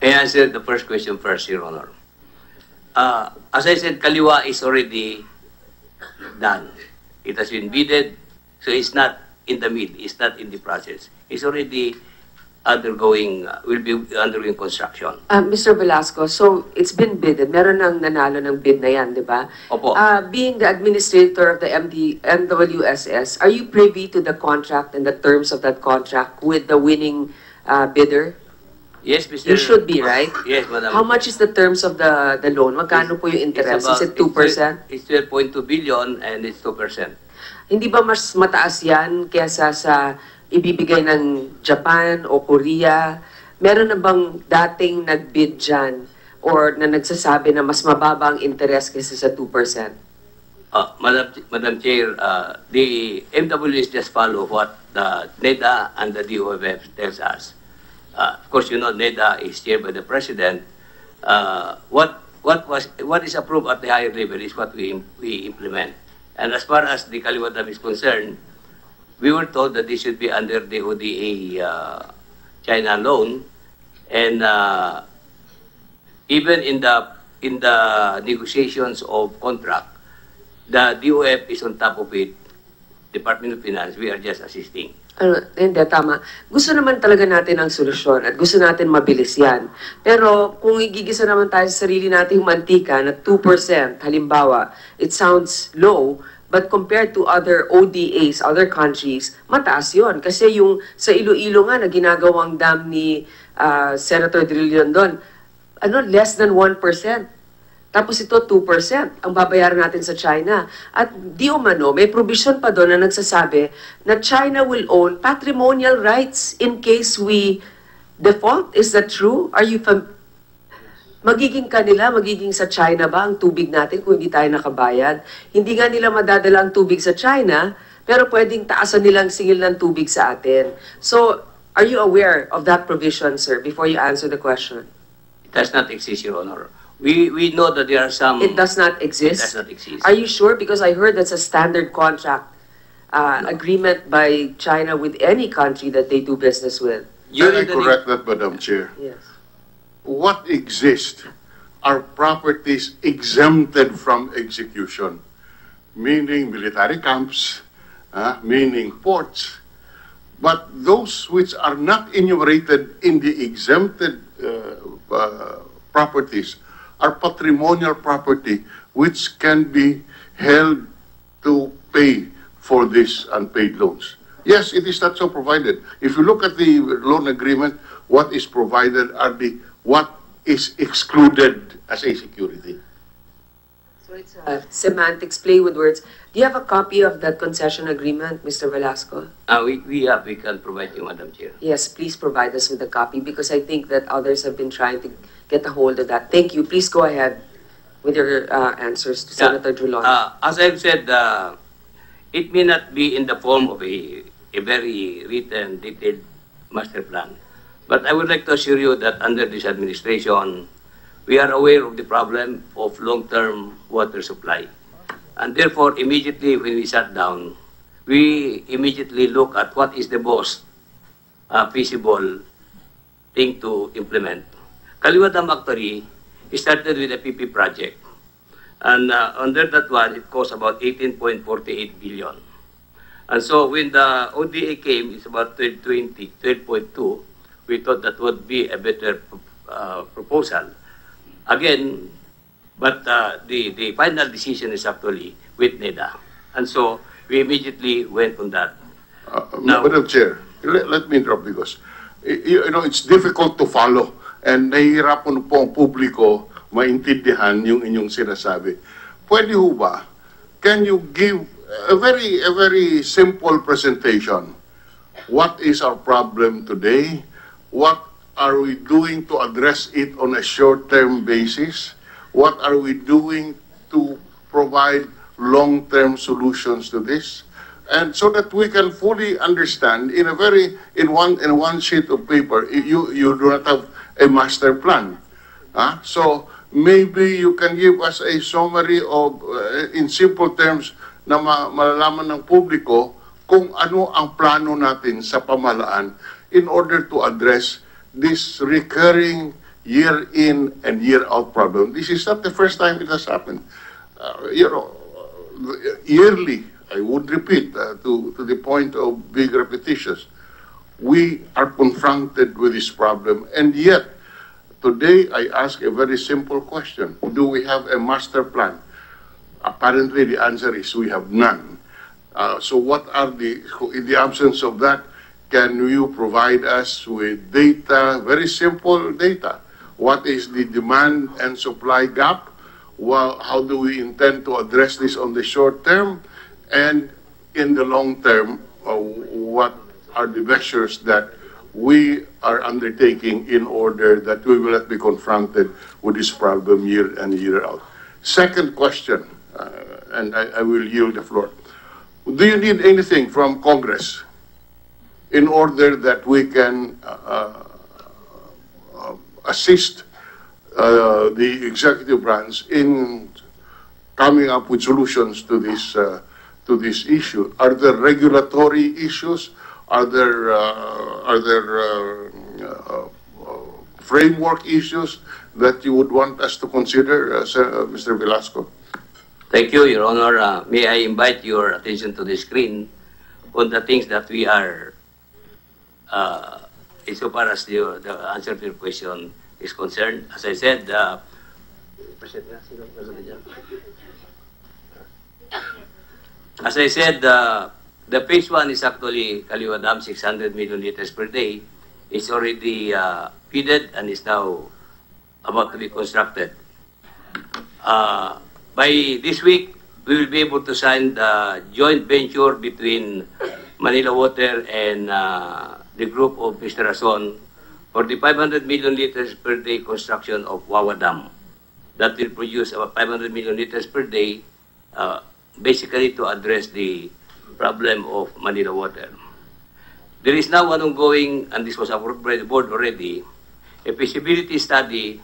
I answer the first question first, Your Honor. As I said, Kaliwa is already done. It has been bidded, so it's not in the mid, it's not in the process. It's already will be undergoing construction. Mr. Velasco, so it's been bidded. Meron nang nanalo ng bid na yan, di ba? Opo. Being the administrator of the MWSS, are you privy to the contract and the terms of that contract with the winning bidder? Yes, Mr. You should be, right? Yes, Madam. How much is the terms of the loan? Magkano po yung interest? Is it 2%? It's 12.2 billion and it's 2%. Hindi ba mas mataas yan kesa sa ibibigay ng Japan o Korea? Meron na bang dating nag-bid dyan? or na nagsasabi na mas mababa ang interest kaysa sa 2%? Madam Chair, the MWs just follow what the NEDA and the DOF tells us. Of course, you know, NEDA is chaired by the President. What is approved at the higher level is what we implement. And as far as the Kaliwatan is concerned, we were told that this should be under the ODA China loan, and even in the negotiations of contract, the DOF is on top of it. Department of Finance, we are just assisting. Hindi, tama. Gusto naman talaga natin ang solusyon at gusto natin mabilis yan. Pero kung igigisa naman tayo sa sarili nating mantika na 2%, halimbawa, it sounds low, but compared to other ODAs, other countries, mataas yun. Kasi yung sa Iloilo nga na ginagawang dam ni Senator Drillion doon, less than 1%. Tapos ito, 2% ang babayaran natin sa China. At di umano, may provision pa doon na nagsasabi na China will own patrimonial rights in case we default. Is that true? Are you magiging kanila, magiging sa China ba ang tubig natin kung hindi tayo nakabayad? Hindi nga nila madadala ang tubig sa China, pero pwedeng taasan nilang singil ng tubig sa atin. So, are you aware of that provision, sir, before you answer the question? It does not exist, Your Honor. We know that there are some... It does not exist? It does not exist. Are you sure? Because I heard that's a standard contract agreement by China with any country that they do business with. Can I correct that, Madam Chair? Yes. What exists are properties exempted from execution, meaning military camps, meaning ports, but those which are not enumerated in the exempted properties are patrimonial property which can be held to pay for these unpaid loans. Yes, it is not so provided. If you look at the loan agreement, what is provided are what is excluded as a security. So it's semantics, play with words. Do you have a copy of that concession agreement, Mr. Velasco? We can provide you, Madam Chair. Yes, please provide us with a copy because I think that others have been trying to get a hold of that. Thank you. Please go ahead with your answers to Senator Drilon. As I've said, it may not be in the form of a very written, detailed master plan. But I would like to assure you that under this administration, we are aware of the problem of long-term water supply. And therefore, immediately when we sat down, we immediately look at what is the most feasible thing to implement. Kaliwatan actually started with a PP project. And under that one, it cost about 18.48 billion. And so when the ODA came, it's about 12.2. We thought that would be a better proposal. Again, but the final decision is actually with NEDA. And so we immediately went on that. Now, Madam Chair, let me interrupt because, you know, it's difficult to follow and nahihirapan po ang publiko maintindihan yung inyong sinasabi. Pwede ho ba, can you give a very simple presentation? What is our problem today? What are we doing to address it on a short-term basis? What are we doing to provide long-term solutions to this? And so that we can fully understand in one sheet of paper, you do not have a master plan. So maybe you can give us a summary of, in simple terms, na malalaman ng publiko kung ano ang plano natin sa pamahalaan in order to address this recurring year in and year out problem. This is not the first time it has happened. You know, yearly, I would repeat to the point of being repetitious, we are confronted with this problem, and yet today I ask a very simple question. Do we have a master plan? Apparently the answer is we have none. So what are in the absence of that, can you provide us with data, very simple data? What is the demand and supply gap? Well, how do we intend to address this on the short term? And in the long term, what are the measures that we are undertaking in order that we will not be confronted with this problem year in, year out? Second question, and I will yield the floor. Do you need anything from Congress in order that we can assist the executive branch in coming up with solutions to this issue? Are there regulatory issues? Are there framework issues that you would want us to consider, Mr. Velasco? Thank you, Your Honor. May I invite your attention to the screen on the things that we are, insofar as the answer to your question is concerned. As I said, the phase 1 is actually Kaliwa Dam, 600 million liters per day. It's already feeded and is now about to be constructed. By this week, we will be able to sign the joint venture between Manila Water and the group of Mr. Rason for the 500 million liters per day construction of Wawa Dam. That will produce about 500 million liters per day, basically to address the problem of Manila Water. There is now an ongoing, and this was approved by the board already, a feasibility study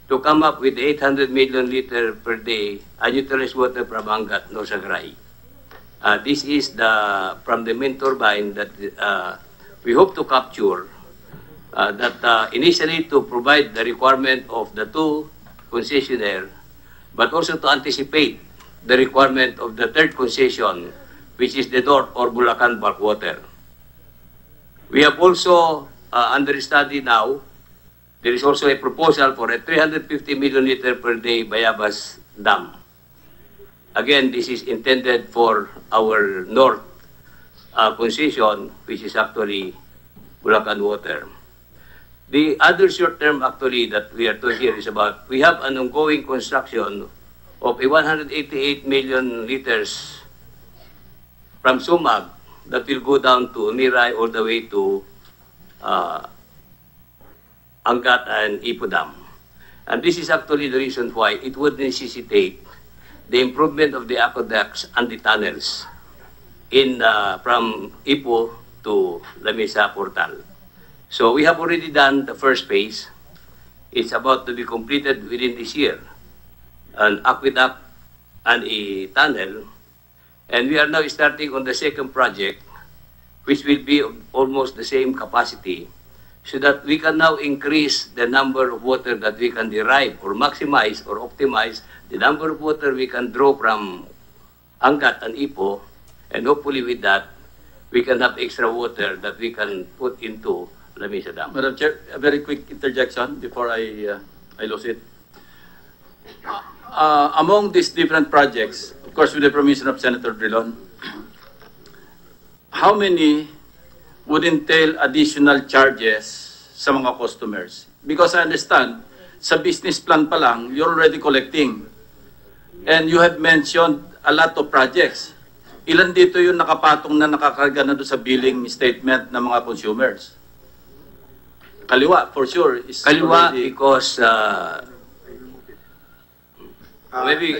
to come up with 800 million liter per day unutilized water from Angat, Nosagray. This is from the main turbine that we hope to capture, initially to provide the requirement of the two concessionaires, but also to anticipate the requirement of the third concession, which is the North or Bulacan Bulk Water. We have also, under study now, there is also a proposal for a 350 million liter per day Bayabas Dam. Again, this is intended for our North concession, which is actually Bulacan Water. The other short term actually that we are doing here is about, we have an ongoing construction of a 188 million liters from Sumag that will go down to Niray all the way to Angat and Ipo Dam. And this is actually the reason why it would necessitate the improvement of the aqueducts and the tunnels from Ipo to Lamesa Portal. So we have already done the first phase. It's about to be completed within this year. An aqueduct and a tunnel. And we are now starting on the second project, which will be almost the same capacity, so that we can now increase the number of water that we can derive or maximize or optimize the number of water we can draw from Angat and Ipo, and hopefully with that, we can have extra water that we can put into Lamesa Dam. Madam Chair, a very quick interjection before I lose it. Among these different projects, of course with the permission of Senator Drilon, how many would entail additional charges sa mga customers? Because I understand, sa business plan pa lang, you're already collecting. And you have mentioned a lot of projects. Ilan dito yung nakapatong na nakakarga na doon sa billing statement ng mga consumers? Kaliwa, for sure. Is Kaliwa, already... because maybe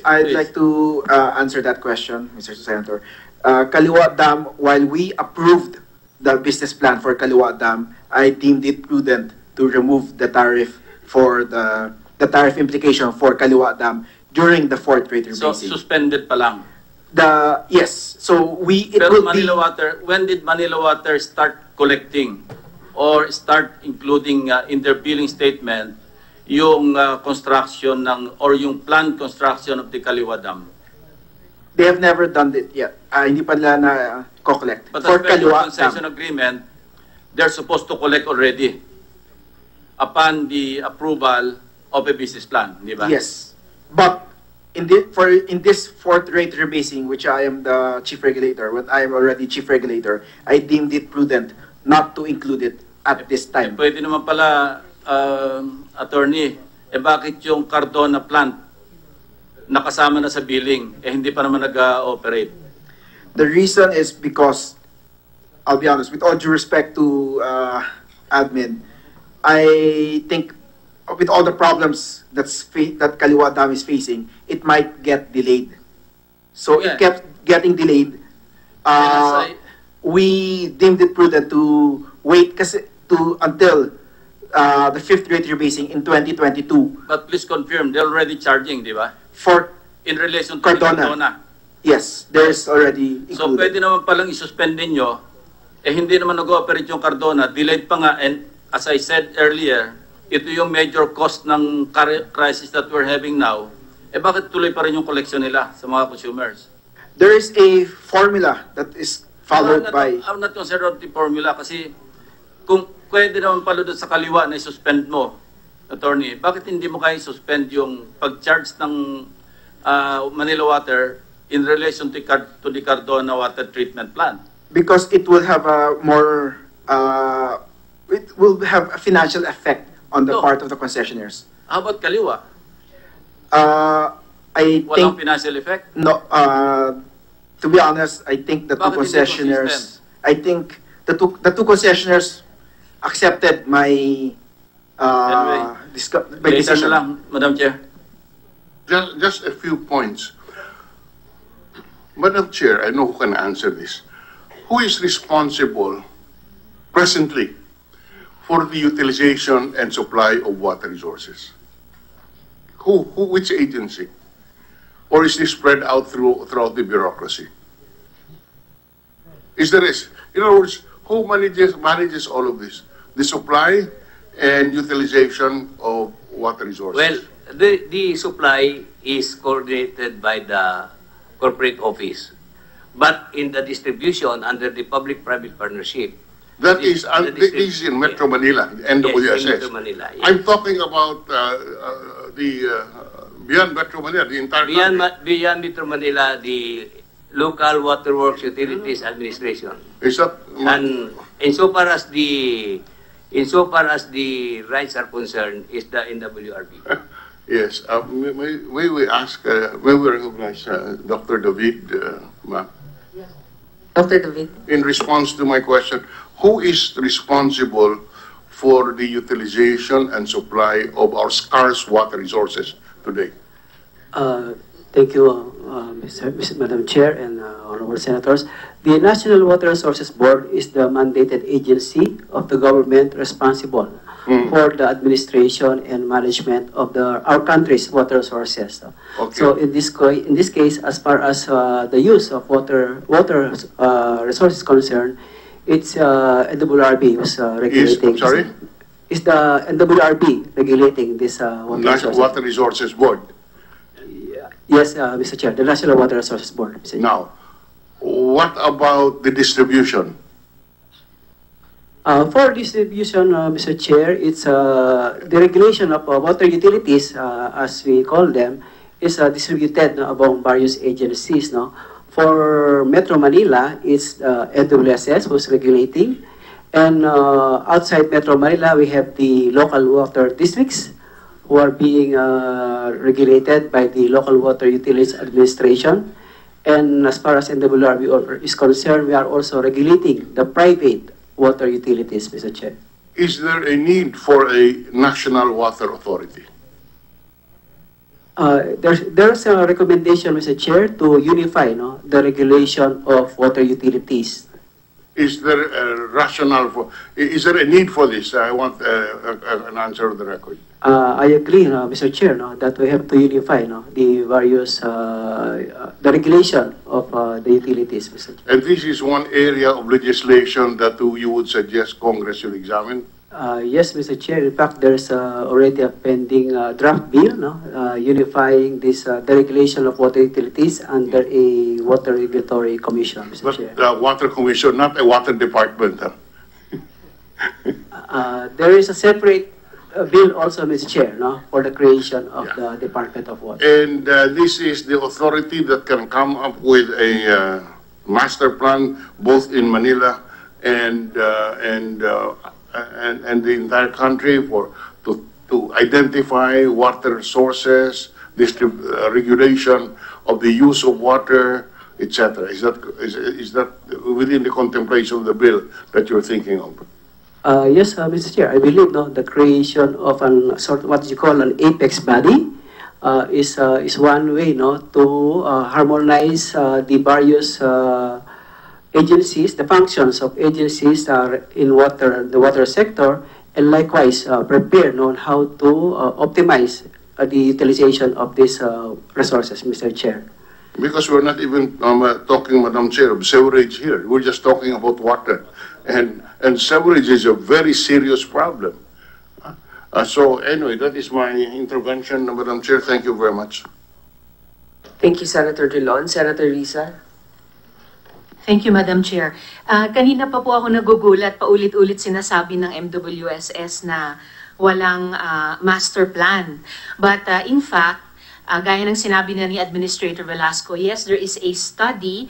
I'd like to answer that question, Mr. Senator. Kaliwa Dam, while we approved the business plan for Kaliwa Dam, I deemed it prudent to remove the tariff for the tariff implication for Kaliwa Dam during the fourth rate rebasing. So suspended pa lang. Yes. So Pero Manila Water, when did Manila Water start collecting or start including in their billing statement yung construction or yung planned construction of the Kaliwa Dam? They have never done it yet. Hindi pa nila na-collect. But For as per the Kaliwa concession Dam, agreement, they're supposed to collect already upon the approval of a business plan, di ba? yes. But in this fourth rate rebasing, which I am the chief regulator, when I am already chief regulator, I deemed it prudent not to include it at this time. Pwede naman pala, attorney, bakit yung Cardona plant nakasama na sa billing, hindi pa naman nag-ooperate? The reason is because I'll be honest, with all due respect to admin, I think with all the problems that Kaliwa Dam is facing, it might get delayed. So Yeah. it kept getting delayed. We deemed it prudent to wait until the fifth rate rebasing in 2022 But please confirm, they're already charging, di ba? for, In relation to Cardona. the Cardona. yes, there's already So included. pwede naman palang isuspend ninyo, hindi naman nag-ooperate yung Cardona, delayed pa nga, and as I said earlier, ito yung major cost ng crisis that we're having now, bakit tuloy pa rin yung collection nila sa mga consumers? There is a formula that is followed by... I'm not concerned about the formula kasi kung pwede naman pala doon sa kaliwa na i-suspend mo, attorney, bakit hindi mo kaya suspend yung pag-charge ng Manila Water in relation to the Cardona Water Treatment Plant? Because it will have a more... it will have a financial effect on the No. part of the concessionaires. How about kaliwa? I Walang think... financial effect? No, to be honest, I think the two Bakit hindi concessionaires... I think the two concessionaires accepted my Anyway, my Later decision. na lang, Madam Chair. Just a few points. Madam Chair, I know who can answer this. Who is responsible presently for the utilization and supply of water resources? Which agency? Or is this spread out throughout the bureaucracy? In other words, who manages all of this? The supply and utilization of water resources? Well, the supply is coordinated by the corporate office. But in the distribution under the public-private partnership, That is in Metro Manila, the NWSS. Yes, in Metro Manila, yes. I'm talking about beyond Metro Manila, the entire country. Beyond Metro Manila, the local waterworks utilities administration. Is that And insofar as the rights are concerned, is the NWRB. yes? May we ask? May we recognize Dr. David, ma'am? Dr. David. In response to my question, who is responsible for the utilization and supply of our scarce water resources today? Thank you, Madam Chair and honorable senators. The National Water Resources Board is the mandated agency of the government responsible for the administration and management of our country's water resources. Okay. So in this case, as far as the use of water resources concerned, it's NWRB who's regulating. Sorry? Is the NWRB regulating this water National resources? Water Resources Board. Yes, Mr. Chair, the National Water Resources Board. Mr. Chair. Now, what about the distribution? For distribution, Mr. Chair, it's the regulation of water utilities, as we call them, is distributed among various agencies. No? For Metro Manila, it's NWSS who's regulating. And outside Metro Manila, we have the local water districts who are being regulated by the Local Water Utilities Administration. And as far as NWRB is concerned, we are also regulating the private water utilities, Mr. Chair. Is there a need for a national water authority? There's a recommendation, Mr. Chair, to unify the regulation of water utilities. Is there a rationale for? Is there a need for this? I want an answer of the record. I agree, Mr. Chair, that we have to unify the various the regulation of the utilities, Mr. Chair. And this is one area of legislation that you would suggest Congress should examine? Yes, Mr. Chair. In fact, there's already a pending draft bill unifying this the regulation of water utilities under a water regulatory commission, Mr. But Chair. the water commission, not a water department. There is a separate bill also, Mr. Chair, for the creation of the Department of Water. And this is the authority that can come up with a master plan both in Manila and the entire country to identify water sources, regulation of the use of water, etc. Is that within the contemplation of the bill that you're thinking of? Yes, Mr. Chair, I believe the creation of an sort of what you call an apex body is one way to harmonize the various agencies, the functions of agencies in the water sector, and likewise prepare on how to optimize the utilization of these resources, Mr. Chair. Because we're not even talking, Madam Chair, of sewerage here. We're just talking about water. And sewerage is a very serious problem. So anyway, that is my intervention, Madam Chair. Thank you very much. Thank you, Senator Drilon. Senator Risa? Thank you, Madam Chair. Kanina pa po ako nagugulat, paulit-ulit sinasabi ng MWSS na walang master plan. But in fact, gaya ng sinabi na ni Administrator Velasco, yes, there is a study,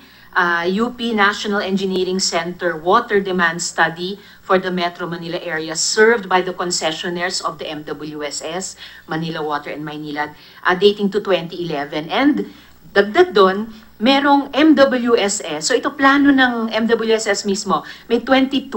UP National Engineering Center Water Demand Study for the Metro Manila area served by the concessionaires of the MWSS, Manila Water and Maynilad, dating to 2011. And dagdag doon, merong MWSS. So ito plano ng MWSS mismo. May 2012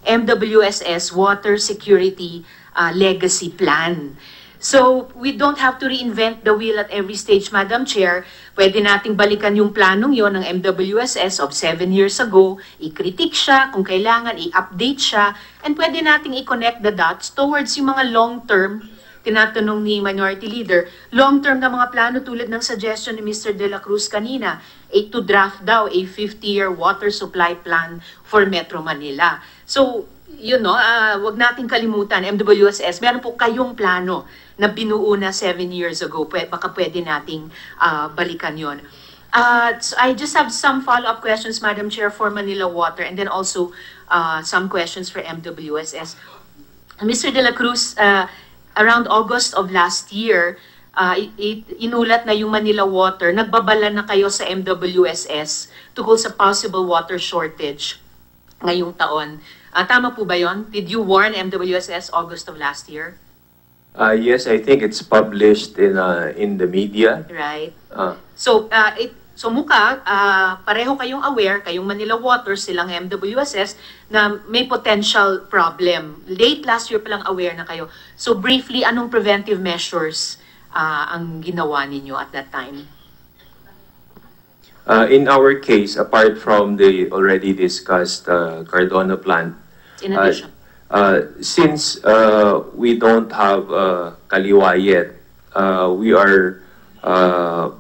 MWSS Water Security Legacy Plan. So we don't have to reinvent the wheel at every stage, Madam Chair. Pwede nating balikan yung planong yon ng MWSS of 7 years ago, i-critique siya, kung kailangan, i-update siya, and pwede nating i-connect the dots towards yung mga long-term, tinatanong ni Minority Leader, long-term na mga plano tulad ng suggestion ni Mr. De La Cruz kanina, to draft daw a 50-year water supply plan for Metro Manila. So, wag nating kalimutan, MWSS, meron po kayong plano na binuo na 7 years ago. Baka pwede nating balikan yon. So I just have some follow-up questions, Madam Chair, for Manila Water, and then also some questions for MWSS. Mr. De La Cruz, around August of last year, inulat na yung Manila Water, nagbabala na kayo sa MWSS tungkol sa possible water shortage ngayong taon. Tama po ba yon? Did you warn MWSS August of last year? Yes, I think it's published in the media. Right. So pareho kayong aware, kayong Manila Water, silang MWSS, na may potential problem. Late last year palang aware na kayo. So briefly, anong preventive measures ang ginawa ninyo at that time? In our case, apart from the already discussed Cardona plant, In addition. since we don't have Kaliwa yet, we are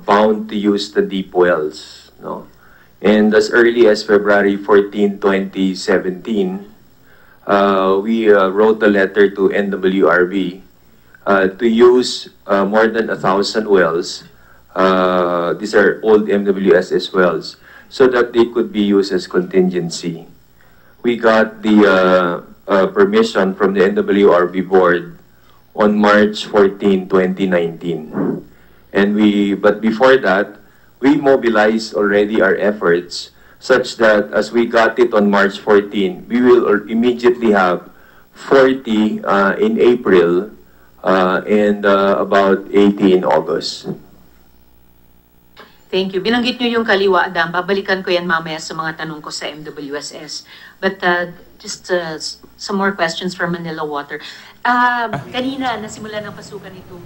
bound to use the deep wells, no? And as early as February 14, 2017, we wrote a letter to NWRB to use more than 1,000 wells. These are old MWSS wells, so that they could be used as contingency. We got the permission from the NWRB board on March 14, 2019. But before that, we mobilized already our efforts such that as we got it on March 14, we will immediately have 40 in April and about 80 in August. Thank you. Binanggit nyo yung Kaliwa, Adam. Babalikan ko yan mamaya sa mga tanong ko sa MWSS. But just some more questions for Manila Water. Kanina, nasimula ng pasukan itong